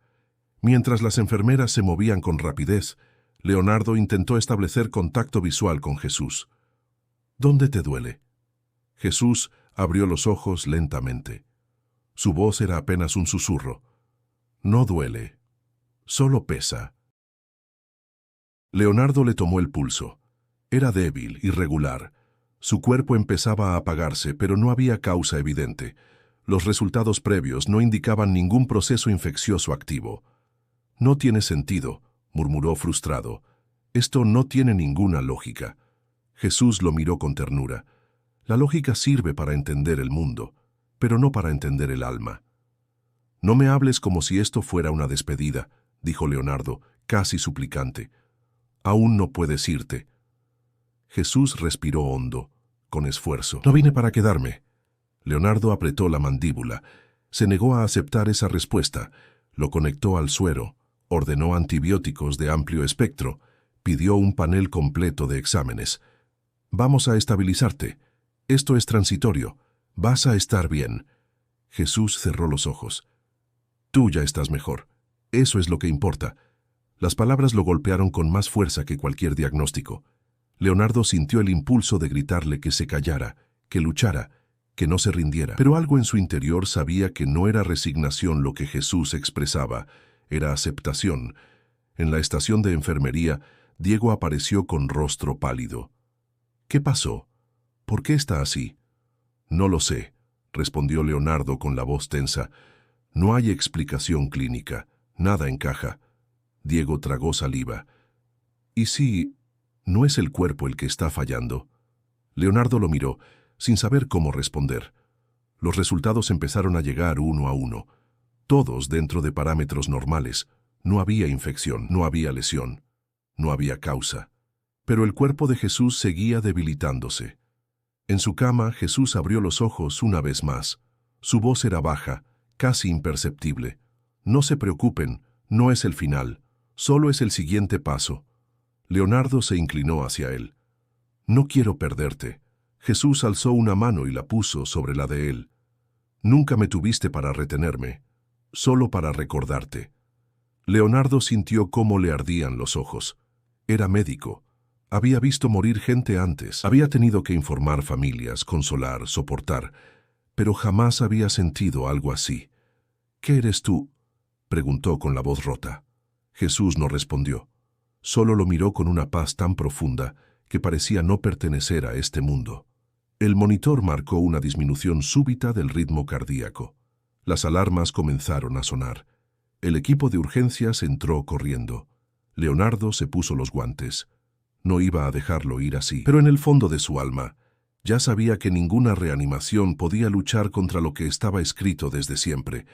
Mientras las enfermeras se movían con rapidez, Leonardo intentó establecer contacto visual con Jesús. «¿Dónde te duele?». Jesús abrió los ojos lentamente. Su voz era apenas un susurro. «No duele, solo pesa». Leonardo le tomó el pulso. Era débil, irregular. Su cuerpo empezaba a apagarse, pero no había causa evidente. Los resultados previos no indicaban ningún proceso infeccioso activo. «No tiene sentido», murmuró frustrado. «Esto no tiene ninguna lógica». Jesús lo miró con ternura. «La lógica sirve para entender el mundo, pero no para entender el alma». «No me hables como si esto fuera una despedida», dijo Leonardo, casi suplicante. Aún no puedes irte. Jesús respiró hondo, con esfuerzo. No vine para quedarme. Leonardo apretó la mandíbula. Se negó a aceptar esa respuesta. Lo conectó al suero, ordenó antibióticos de amplio espectro, pidió un panel completo de exámenes. Vamos a estabilizarte. Esto es transitorio. Vas a estar bien. Jesús cerró los ojos. Tú ya estás mejor. Eso es lo que importa. Las palabras lo golpearon con más fuerza que cualquier diagnóstico. Leonardo sintió el impulso de gritarle que se callara, que luchara, que no se rindiera. Pero algo en su interior sabía que no era resignación lo que Jesús expresaba, era aceptación. En la estación de enfermería, Diego apareció con rostro pálido. ¿Qué pasó? ¿Por qué está así? No lo sé, respondió Leonardo con la voz tensa. No hay explicación clínica, nada encaja. Diego tragó saliva. ¿Y si no es el cuerpo el que está fallando? Leonardo lo miró, sin saber cómo responder. Los resultados empezaron a llegar uno a uno, todos dentro de parámetros normales. No había infección, no había lesión, no había causa. Pero el cuerpo de Jesús seguía debilitándose. En su cama, Jesús abrió los ojos una vez más. Su voz era baja, casi imperceptible. No se preocupen, no es el final, solo es el siguiente paso. Leonardo se inclinó hacia él. No quiero perderte. Jesús alzó una mano y la puso sobre la de él. Nunca me tuviste para retenerme, solo para recordarte. Leonardo sintió cómo le ardían los ojos. Era médico. Había visto morir gente antes. Había tenido que informar familias, consolar, soportar. Pero jamás había sentido algo así. ¿Qué eres tú?, preguntó con la voz rota. Jesús no respondió. Solo lo miró con una paz tan profunda que parecía no pertenecer a este mundo. El monitor marcó una disminución súbita del ritmo cardíaco. Las alarmas comenzaron a sonar. El equipo de urgencias entró corriendo. Leonardo se puso los guantes. No iba a dejarlo ir así. Pero en el fondo de su alma, ya sabía que ninguna reanimación podía luchar contra lo que estaba escrito desde siempre.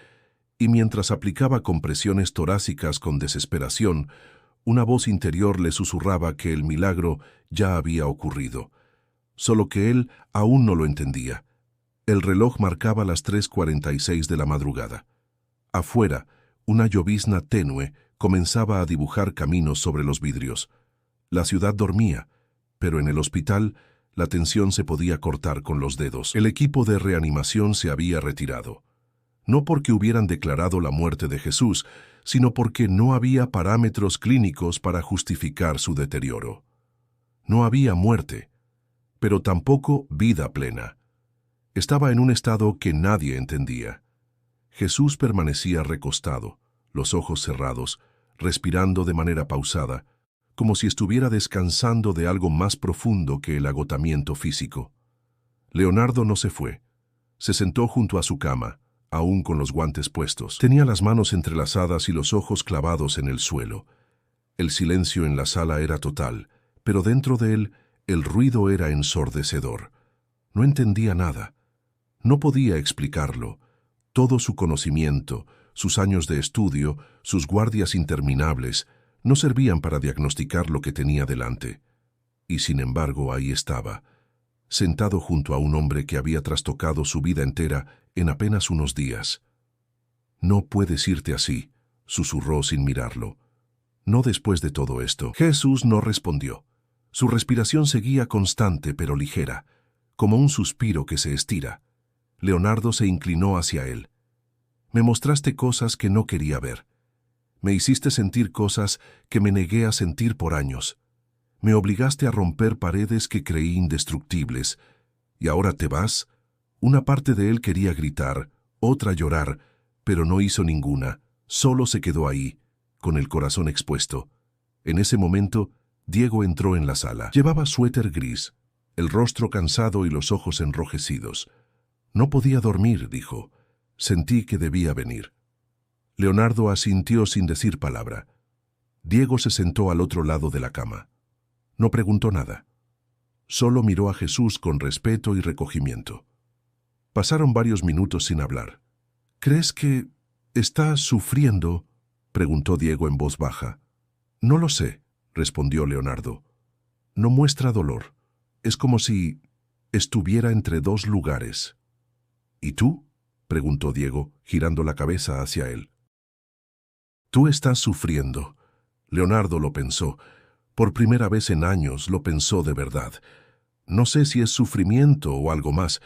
Y mientras aplicaba compresiones torácicas con desesperación, una voz interior le susurraba que el milagro ya había ocurrido. Solo que él aún no lo entendía. El reloj marcaba las 3:46 de la madrugada. Afuera, una llovizna tenue comenzaba a dibujar caminos sobre los vidrios. La ciudad dormía, pero en el hospital la tensión se podía cortar con los dedos. El equipo de reanimación se había retirado. No porque hubieran declarado la muerte de Jesús, sino porque no había parámetros clínicos para justificar su deterioro. No había muerte, pero tampoco vida plena. Estaba en un estado que nadie entendía. Jesús permanecía recostado, los ojos cerrados, respirando de manera pausada, como si estuviera descansando de algo más profundo que el agotamiento físico. Leonardo no se fue. Se sentó junto a su cama, aún con los guantes puestos. Tenía las manos entrelazadas y los ojos clavados en el suelo. El silencio en la sala era total, pero dentro de él el ruido era ensordecedor. No entendía nada. No podía explicarlo. Todo su conocimiento, sus años de estudio, sus guardias interminables, no servían para diagnosticar lo que tenía delante. Y sin embargo ahí estaba, sentado junto a un hombre que había trastocado su vida entera en apenas unos días. «No puedes irte así», susurró sin mirarlo. «No después de todo esto». Jesús no respondió. Su respiración seguía constante pero ligera, como un suspiro que se estira. Leonardo se inclinó hacia él. «Me mostraste cosas que no quería ver. Me hiciste sentir cosas que me negué a sentir por años. Me obligaste a romper paredes que creí indestructibles. ¿Y ahora te vas?». Una parte de él quería gritar, otra llorar, pero no hizo ninguna. Solo se quedó ahí, con el corazón expuesto. En ese momento, Diego entró en la sala. Llevaba suéter gris, el rostro cansado y los ojos enrojecidos. «No podía dormir», dijo. «Sentí que debía venir». Leonardo asintió sin decir palabra. Diego se sentó al otro lado de la cama. No preguntó nada. Solo miró a Jesús con respeto y recogimiento. Pasaron varios minutos sin hablar. «¿Crees que estás sufriendo?», preguntó Diego en voz baja. No lo sé, respondió Leonardo. No muestra dolor. Es como si estuviera entre dos lugares. ¿Y tú? Preguntó Diego, girando la cabeza hacia él. Tú estás sufriendo. Leonardo lo pensó. Por primera vez en años lo pensó de verdad. No sé si es sufrimiento o algo más.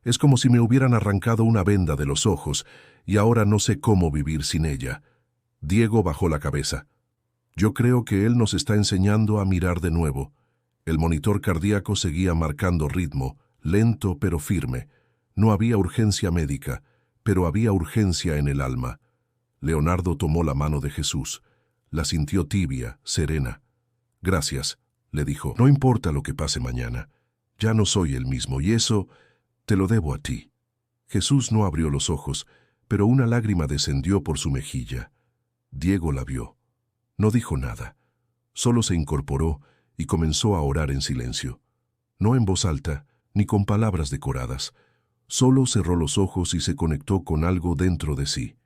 Es como si me hubieran arrancado una venda de los ojos y ahora no sé cómo vivir sin ella. Diego bajó la cabeza. Yo creo que él nos está enseñando a mirar de nuevo. El monitor cardíaco seguía marcando ritmo, lento pero firme. No había urgencia médica, pero había urgencia en el alma. Leonardo tomó la mano de Jesús. La sintió tibia, serena. Gracias, le dijo. No importa lo que pase mañana. Ya no soy el mismo y eso te lo debo a ti. Jesús no abrió los ojos, pero una lágrima descendió por su mejilla. Diego la vio. No dijo nada. Solo se incorporó y comenzó a orar en silencio. No en voz alta, ni con palabras decoradas. Solo cerró los ojos y se conectó con algo dentro de sí.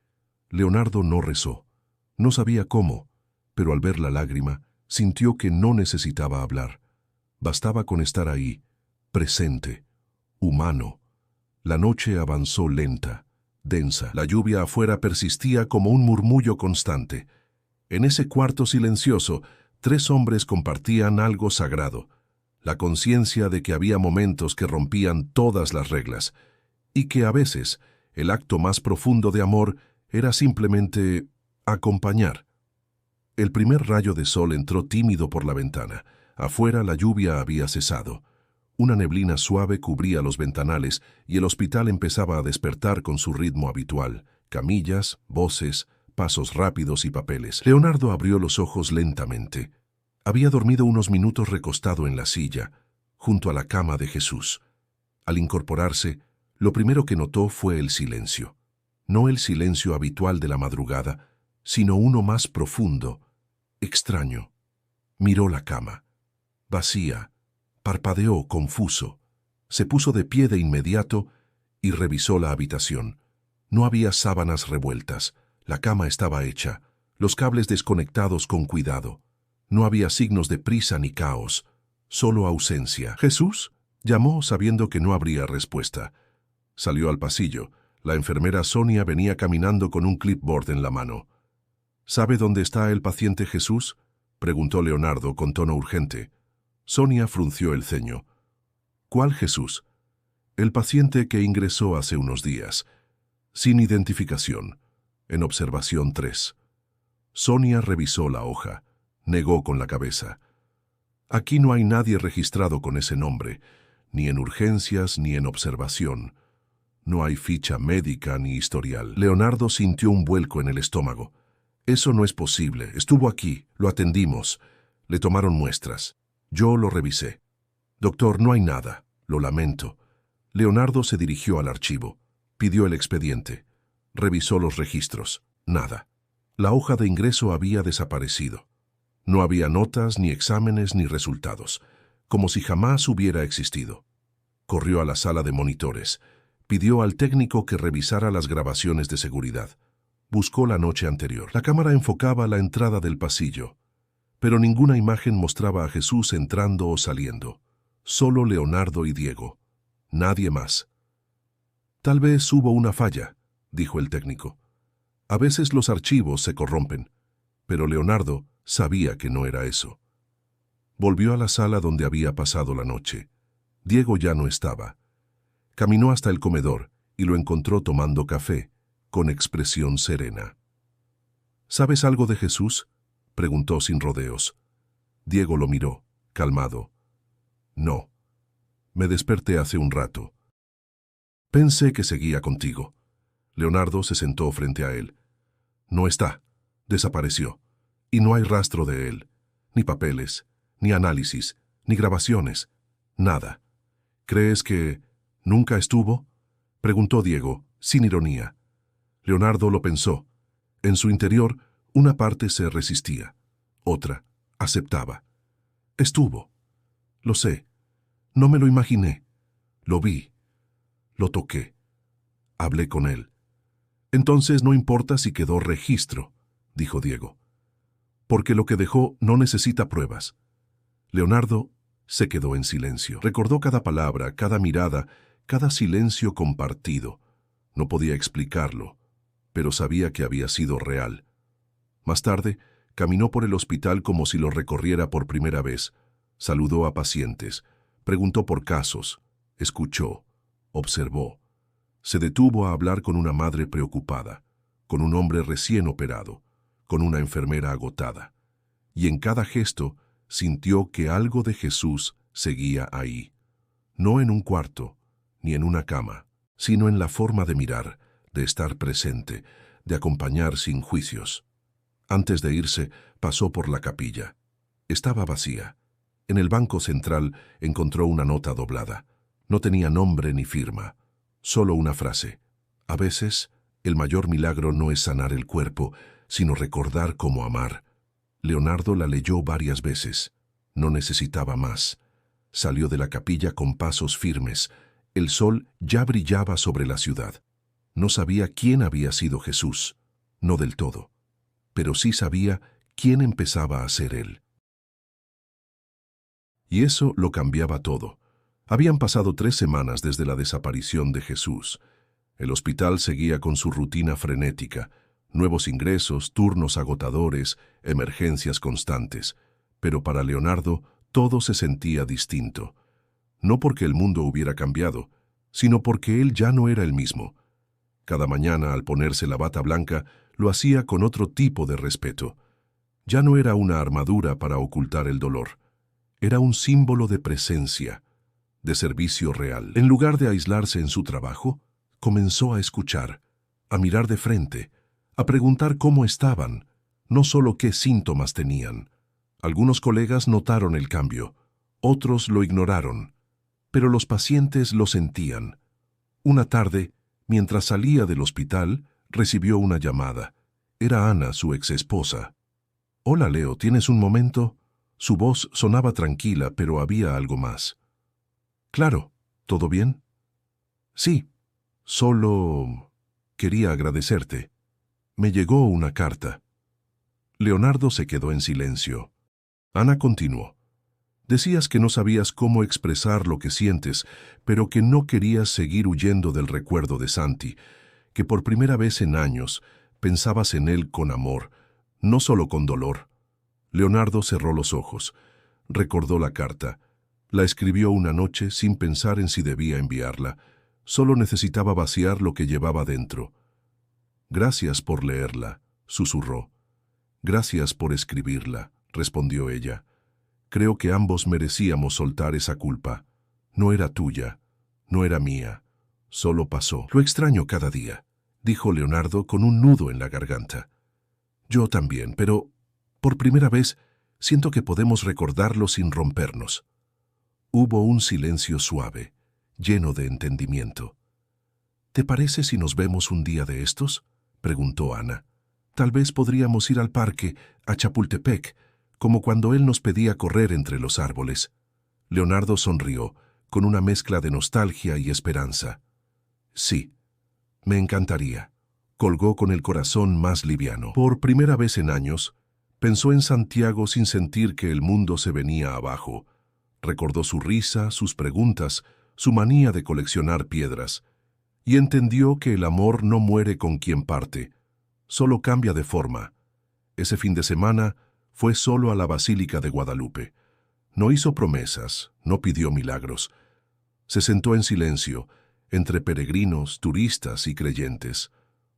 Leonardo no rezó. No sabía cómo, pero al ver la lágrima, sintió que no necesitaba hablar. Bastaba con estar ahí, presente, humano. La noche avanzó lenta, densa. La lluvia afuera persistía como un murmullo constante. En ese cuarto silencioso, 3 hombres compartían algo sagrado, la conciencia de que había momentos que rompían todas las reglas, y que a veces el acto más profundo de amor era simplemente acompañar. El primer rayo de sol entró tímido por la ventana. Afuera la lluvia había cesado. Una neblina suave cubría los ventanales y el hospital empezaba a despertar con su ritmo habitual. Camillas, voces, pasos rápidos y papeles. Leonardo abrió los ojos lentamente. Había dormido unos minutos recostado en la silla, junto a la cama de Jesús. Al incorporarse, lo primero que notó fue el silencio. No el silencio habitual de la madrugada, sino uno más profundo, extraño. Miró la cama. Vacía. Parpadeó confuso. Se puso de pie de inmediato y revisó la habitación. No había sábanas revueltas. La cama estaba hecha, los cables desconectados con cuidado. No había signos de prisa ni caos, solo ausencia. «¿Jesús?», llamó sabiendo que no habría respuesta. Salió al pasillo. La enfermera Sonia venía caminando con un clipboard en la mano. «¿Sabe dónde está el paciente Jesús?», preguntó Leonardo con tono urgente. Sonia frunció el ceño. «¿Cuál Jesús?». «El paciente que ingresó hace unos días. Sin identificación. En observación 3». Sonia revisó la hoja. Negó con la cabeza. «Aquí no hay nadie registrado con ese nombre, ni en urgencias ni en observación. No hay ficha médica ni historial». Leonardo sintió un vuelco en el estómago. «Eso no es posible. Estuvo aquí, lo atendimos. Le tomaron muestras. Yo lo revisé. Doctor, no hay nada. Lo lamento». Leonardo se dirigió al archivo. Pidió el expediente. Revisó los registros. Nada. La hoja de ingreso había desaparecido. No había notas, ni exámenes, ni resultados, como si jamás hubiera existido. Corrió a la sala de monitores. Pidió al técnico que revisara las grabaciones de seguridad. Buscó la noche anterior. La cámara enfocaba la entrada del pasillo, pero ninguna imagen mostraba a Jesús entrando o saliendo. Solo Leonardo y Diego. Nadie más. «Tal vez hubo una falla», dijo el técnico. «A veces los archivos se corrompen», pero Leonardo sabía que no era eso. Volvió a la sala donde había pasado la noche. Diego ya no estaba. Caminó hasta el comedor y lo encontró tomando café, con expresión serena. «¿Sabes algo de Jesús?», preguntó sin rodeos. Diego lo miró, calmado. «No. Me desperté hace un rato. Pensé que seguía contigo». Leonardo se sentó frente a él. «No está. Desapareció. Y no hay rastro de él. Ni papeles, ni análisis, ni grabaciones. Nada. ¿Crees que nunca estuvo?», preguntó Diego, sin ironía. Leonardo lo pensó. En su interior, una parte se resistía. Otra aceptaba. «Estuvo. Lo sé. No me lo imaginé. Lo vi. Lo toqué. Hablé con él. Entonces no importa si quedó registro. dijo Diego. Porque lo que dejó no necesita pruebas. Leonardo se quedó en silencio. Recordó cada palabra, cada mirada, cada silencio compartido. No podía explicarlo, pero sabía que había sido real. Más tarde, caminó por el hospital como si lo recorriera por primera vez. Saludó a pacientes, preguntó por casos, escuchó, observó. Se detuvo a hablar con una madre preocupada, con un hombre recién operado, con una enfermera agotada. Y en cada gesto sintió que algo de Jesús seguía ahí. No en un cuarto, ni en una cama, sino en la forma de mirar, de estar presente, de acompañar sin juicios. Antes de irse, pasó por la capilla. Estaba vacía. En el banco central encontró una nota doblada. No tenía nombre ni firma, solo una frase. A veces, el mayor milagro no es sanar el cuerpo, sino recordar cómo amar. Leonardo la leyó varias veces. No necesitaba más. Salió de la capilla con pasos firmes. El sol ya brillaba sobre la ciudad. No sabía quién había sido Jesús, no del todo, pero sí sabía quién empezaba a ser él. Y eso lo cambiaba todo. Habían pasado 3 semanas desde la desaparición de Jesús. El hospital seguía con su rutina frenética, nuevos ingresos, turnos agotadores, emergencias constantes. Pero para Leonardo todo se sentía distinto. No porque el mundo hubiera cambiado, sino porque él ya no era el mismo. Cada mañana, al ponerse la bata blanca, lo hacía con otro tipo de respeto. Ya no era una armadura para ocultar el dolor. Era un símbolo de presencia, de servicio real. En lugar de aislarse en su trabajo, comenzó a escuchar, a mirar de frente, a preguntar cómo estaban, no solo qué síntomas tenían. Algunos colegas notaron el cambio, otros lo ignoraron, pero los pacientes lo sentían. Una tarde, mientras salía del hospital, recibió una llamada. Era Ana, su exesposa. «Hola, Leo, ¿tienes un momento?» Su voz sonaba tranquila, pero había algo más. «Claro, ¿todo bien?» «Sí, solo quería agradecerte. Me llegó una carta». Leonardo se quedó en silencio. Ana continuó. «Decías que no sabías cómo expresar lo que sientes, pero que no querías seguir huyendo del recuerdo de Santi, que por primera vez en años pensabas en él con amor, no solo con dolor». Leonardo cerró los ojos. Recordó la carta. La escribió una noche sin pensar en si debía enviarla. Solo necesitaba vaciar lo que llevaba dentro. «Gracias por leerla», susurró. «Gracias por escribirla», respondió ella. «Creo que ambos merecíamos soltar esa culpa. No era tuya, no era mía. Solo pasó. Lo extraño cada día», dijo Leonardo con un nudo en la garganta. «Yo también, pero por primera vez siento que podemos recordarlo sin rompernos». Hubo un silencio suave, lleno de entendimiento. «¿Te parece si nos vemos un día de estos?», preguntó Ana. «Tal vez podríamos ir al parque, a Chapultepec, como cuando él nos pedía correr entre los árboles». Leonardo sonrió, con una mezcla de nostalgia y esperanza. «Sí, me encantaría». Colgó con el corazón más liviano. Por primera vez en años, pensó en Santiago sin sentir que el mundo se venía abajo. Recordó su risa, sus preguntas, su manía de coleccionar piedras, y entendió que el amor no muere con quien parte, solo cambia de forma. Ese fin de semana fue solo a la Basílica de Guadalupe. No hizo promesas, no pidió milagros. Se sentó en silencio, entre peregrinos, turistas y creyentes.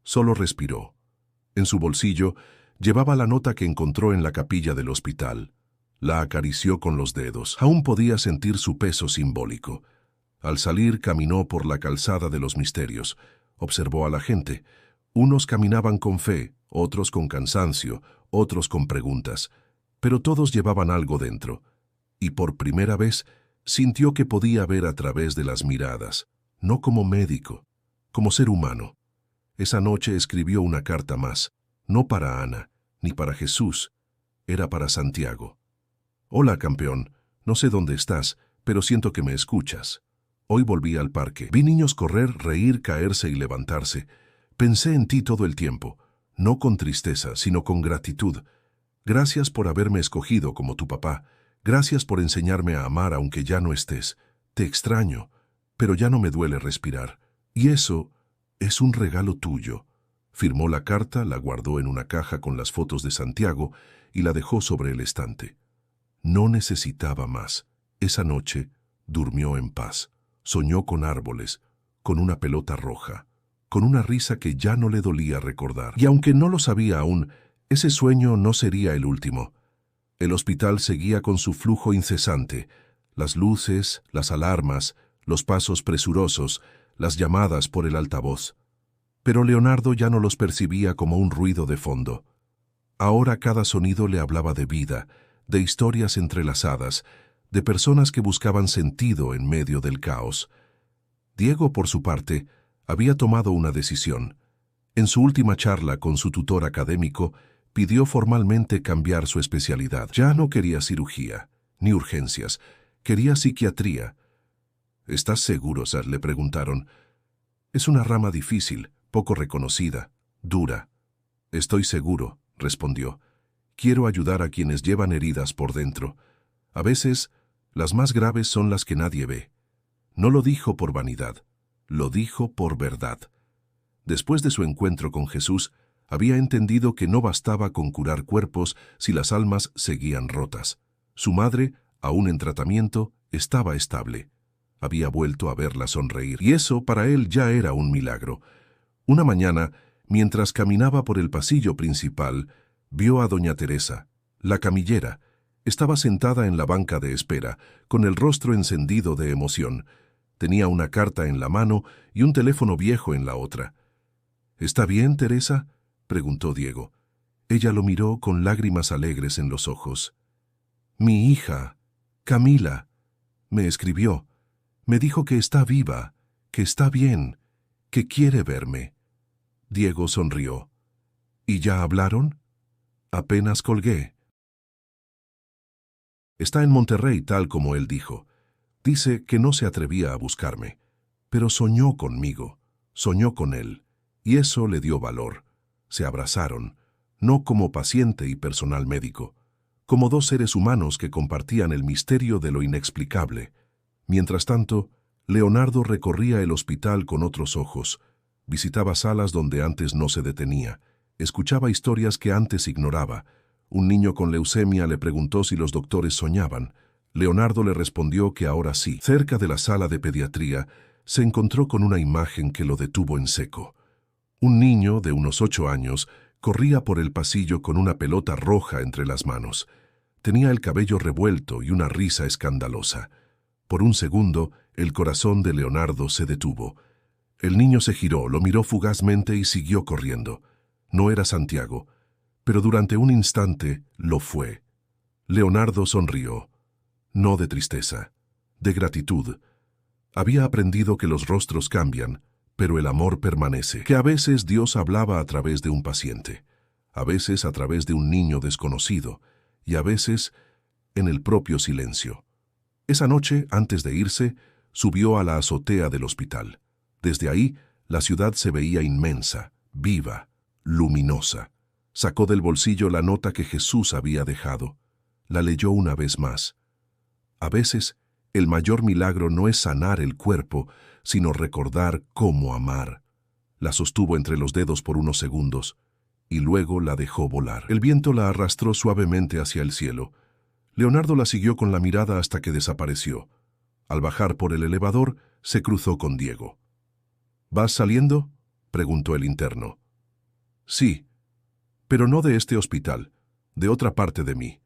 Solo respiró. En su bolsillo llevaba la nota que encontró en la capilla del hospital. La acarició con los dedos. Aún podía sentir su peso simbólico. Al salir caminó por la calzada de los misterios. Observó a la gente. Unos caminaban con fe, otros con cansancio, otros con preguntas. Pero todos llevaban algo dentro. Y por primera vez sintió que podía ver a través de las miradas, no como médico, como ser humano. Esa noche escribió una carta más, no para Ana, ni para Jesús, era para Santiago. «Hola, campeón, no sé dónde estás, pero siento que me escuchas. Hoy volví al parque. Vi niños correr, reír, caerse y levantarse. Pensé en ti todo el tiempo. no con tristeza, sino con gratitud. Gracias por haberme escogido como tu papá. Gracias por enseñarme a amar aunque ya no estés. Te extraño, pero ya no me duele respirar. Y eso es un regalo tuyo. Firmó la carta, la guardó en una caja con las fotos de Santiago y la dejó sobre el estante. No necesitaba más. Esa noche durmió en paz. Soñó con árboles, con una pelota roja, con una risa que ya no le dolía recordar. Y aunque no lo sabía aún, ese sueño no sería el último. El hospital seguía con su flujo incesante. Las luces, las alarmas, los pasos presurosos, las llamadas por el altavoz. Pero Leonardo ya no los percibía como un ruido de fondo. Ahora cada sonido le hablaba de vida, de historias entrelazadas, de personas que buscaban sentido en medio del caos. Diego, por su parte, había tomado una decisión. En su última charla con su tutor académico, pidió formalmente cambiar su especialidad. Ya no quería cirugía, ni urgencias, quería psiquiatría. ¿Estás seguro, Sir?, le preguntaron. Es una rama difícil, poco reconocida, dura. Estoy seguro, respondió. Quiero ayudar a quienes llevan heridas por dentro. A veces, las más graves son las que nadie ve. No lo dijo por vanidad, lo dijo por verdad. Después de su encuentro con Jesús, había entendido que no bastaba con curar cuerpos si las almas seguían rotas. Su madre, aún en tratamiento, estaba estable. Había vuelto a verla sonreír, y eso para él ya era un milagro. Una mañana, mientras caminaba por el pasillo principal, vio a doña Teresa, la camillera. Estaba sentada en la banca de espera, con el rostro encendido de emoción. Tenía una carta en la mano y un teléfono viejo en la otra. ¿Está bien, Teresa?, preguntó Diego. Ella lo miró con lágrimas alegres en los ojos. Mi hija, Camila, me escribió. Me dijo que está viva, que está bien, que quiere verme. Diego sonrió. ¿Y ya hablaron? Apenas colgué. Está en Monterrey, tal como él dijo. Dice que no se atrevía a buscarme, pero soñó conmigo, soñó con él, y eso le dio valor. Se abrazaron, no como paciente y personal médico, como dos seres humanos que compartían el misterio de lo inexplicable. Mientras tanto, Leonardo recorría el hospital con otros ojos, visitaba salas donde antes no se detenía, escuchaba historias que antes ignoraba. Un niño con leucemia le preguntó si los doctores soñaban. Leonardo le respondió que ahora sí. Cerca de la sala de pediatría, se encontró con una imagen que lo detuvo en seco. Un niño de unos 8 años corría por el pasillo con una pelota roja entre las manos. Tenía el cabello revuelto y una risa escandalosa. Por un segundo, el corazón de Leonardo se detuvo. El niño se giró, lo miró fugazmente y siguió corriendo. No era Santiago, pero durante un instante lo fue. Leonardo sonrió, no de tristeza, de gratitud. Había aprendido que los rostros cambian, pero el amor permanece, que a veces Dios hablaba a través de un paciente, a veces a través de un niño desconocido, y a veces en el propio silencio. Esa noche, antes de irse, subió a la azotea del hospital. Desde ahí, la ciudad se veía inmensa, viva, luminosa. Sacó del bolsillo la nota que Jesús había dejado. La leyó una vez más. A veces, el mayor milagro no es sanar el cuerpo, sino recordar cómo amar. La sostuvo entre los dedos por unos segundos, y luego la dejó volar. El viento la arrastró suavemente hacia el cielo. Leonardo la siguió con la mirada hasta que desapareció. Al bajar por el elevador, se cruzó con Diego. ¿Vas saliendo?, preguntó el interno. Sí, pero no de este hospital, de otra parte de mí.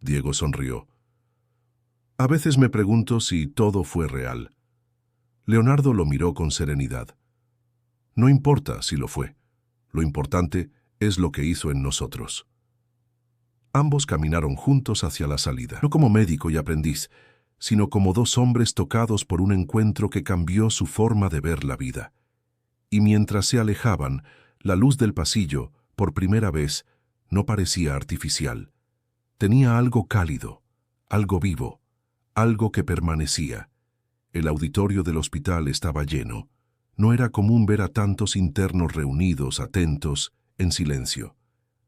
Diego sonrió. A veces me pregunto si todo fue real. Leonardo lo miró con serenidad. No importa si lo fue. Lo importante es lo que hizo en nosotros. Ambos caminaron juntos hacia la salida, no como médico y aprendiz, sino como dos hombres tocados por un encuentro que cambió su forma de ver la vida. Y mientras se alejaban, la luz del pasillo, por primera vez, no parecía artificial. Tenía algo cálido, algo vivo, algo que permanecía. El auditorio del hospital estaba lleno. No era común ver a tantos internos reunidos, atentos, en silencio.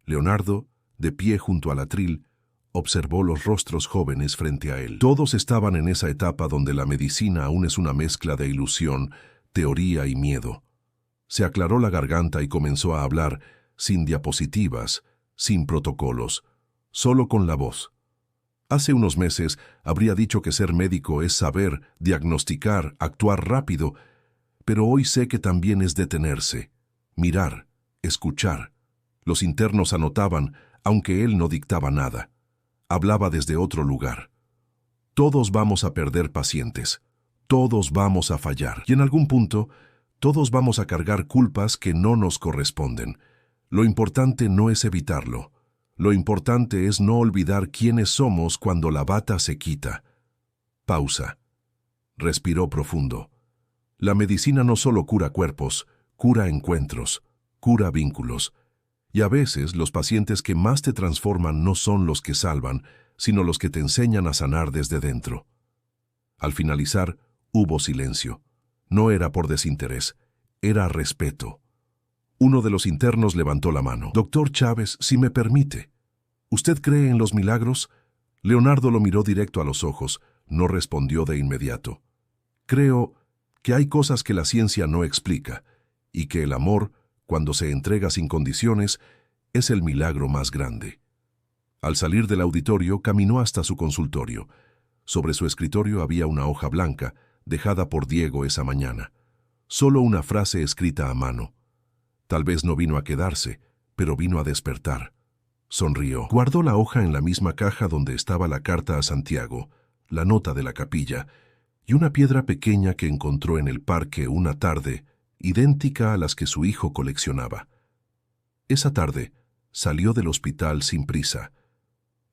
Leonardo, de pie junto al atril, observó los rostros jóvenes frente a él. Todos estaban en esa etapa donde la medicina aún es una mezcla de ilusión, teoría y miedo. Se aclaró la garganta y comenzó a hablar, sin diapositivas, sin protocolos, solo con la voz. Hace unos meses habría dicho que ser médico es saber, diagnosticar, actuar rápido, pero hoy sé que también es detenerse, mirar, escuchar. Los internos anotaban, aunque él no dictaba nada. Hablaba desde otro lugar. Todos vamos a perder pacientes, todos vamos a fallar, y en algún punto, todos vamos a cargar culpas que no nos corresponden. Lo importante no es evitarlo. Lo importante es no olvidar quiénes somos cuando la bata se quita. Pausa. Respiró profundo. La medicina no solo cura cuerpos, cura encuentros, cura vínculos. Y a veces los pacientes que más te transforman no son los que salvan, sino los que te enseñan a sanar desde dentro. Al finalizar, hubo silencio. No era por desinterés, era respeto. Uno de los internos levantó la mano. «Doctor Chávez, si me permite. ¿Usted cree en los milagros?» Leonardo lo miró directo a los ojos, no respondió de inmediato. «Creo que hay cosas que la ciencia no explica, y que el amor, cuando se entrega sin condiciones, es el milagro más grande». Al salir del auditorio, caminó hasta su consultorio. Sobre su escritorio había una hoja blanca, dejada por Diego esa mañana. Solo una frase escrita a mano. Tal vez no vino a quedarse, pero vino a despertar. Sonrió. Guardó la hoja en la misma caja donde estaba la carta a Santiago, la nota de la capilla, y una piedra pequeña que encontró en el parque una tarde, idéntica a las que su hijo coleccionaba. Esa tarde, salió del hospital sin prisa.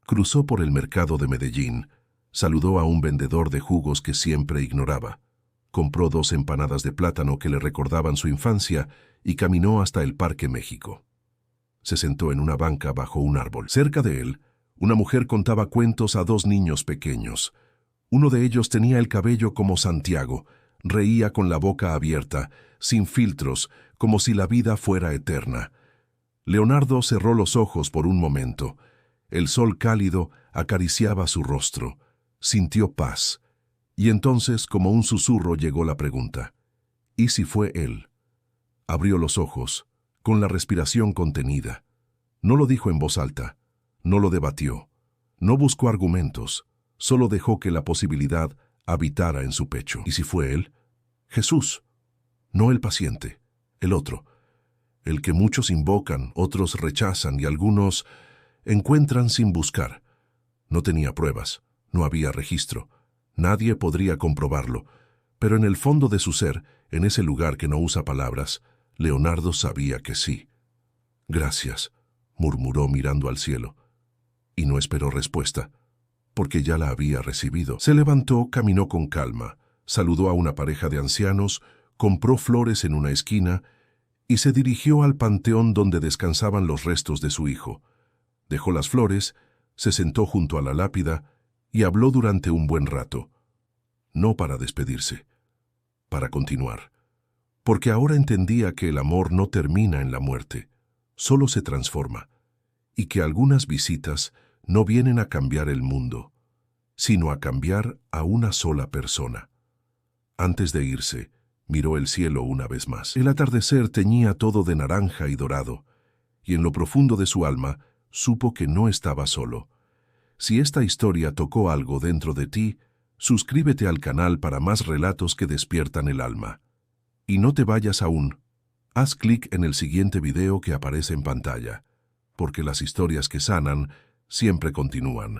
Cruzó por el mercado de Medellín, saludó a un vendedor de jugos que siempre ignoraba. Compró 2 empanadas de plátano que le recordaban su infancia y caminó hasta el Parque México. Se sentó en una banca bajo un árbol. Cerca de él, una mujer contaba cuentos a 2 niños pequeños. Uno de ellos tenía el cabello como Santiago, reía con la boca abierta, sin filtros, como si la vida fuera eterna. Leonardo cerró los ojos por un momento. El sol cálido acariciaba su rostro. Sintió paz. Y entonces, como un susurro, llegó la pregunta. ¿Y si fue él? Abrió los ojos, con la respiración contenida. No lo dijo en voz alta, no lo debatió, no buscó argumentos, solo dejó que la posibilidad habitara en su pecho. ¿Y si fue él? Jesús, no el paciente, el otro, el que muchos invocan, otros rechazan y algunos encuentran sin buscar. No tenía pruebas, no había registro, nadie podría comprobarlo, pero en el fondo de su ser, en ese lugar que no usa palabras, Leonardo sabía que sí. «Gracias», murmuró mirando al cielo, y no esperó respuesta, porque ya la había recibido. Se levantó, caminó con calma, saludó a una pareja de ancianos, compró flores en una esquina y se dirigió al panteón donde descansaban los restos de su hijo. Dejó las flores, se sentó junto a la lápida y habló durante un buen rato. No para despedirse, para continuar. Porque ahora entendía que el amor no termina en la muerte, solo se transforma, y que algunas visitas no vienen a cambiar el mundo, sino a cambiar a una sola persona. Antes de irse, miró el cielo una vez más. El atardecer teñía todo de naranja y dorado, y en lo profundo de su alma supo que no estaba solo. Si esta historia tocó algo dentro de ti, suscríbete al canal para más relatos que despiertan el alma. Y no te vayas aún. Haz clic en el siguiente video que aparece en pantalla, porque las historias que sanan siempre continúan.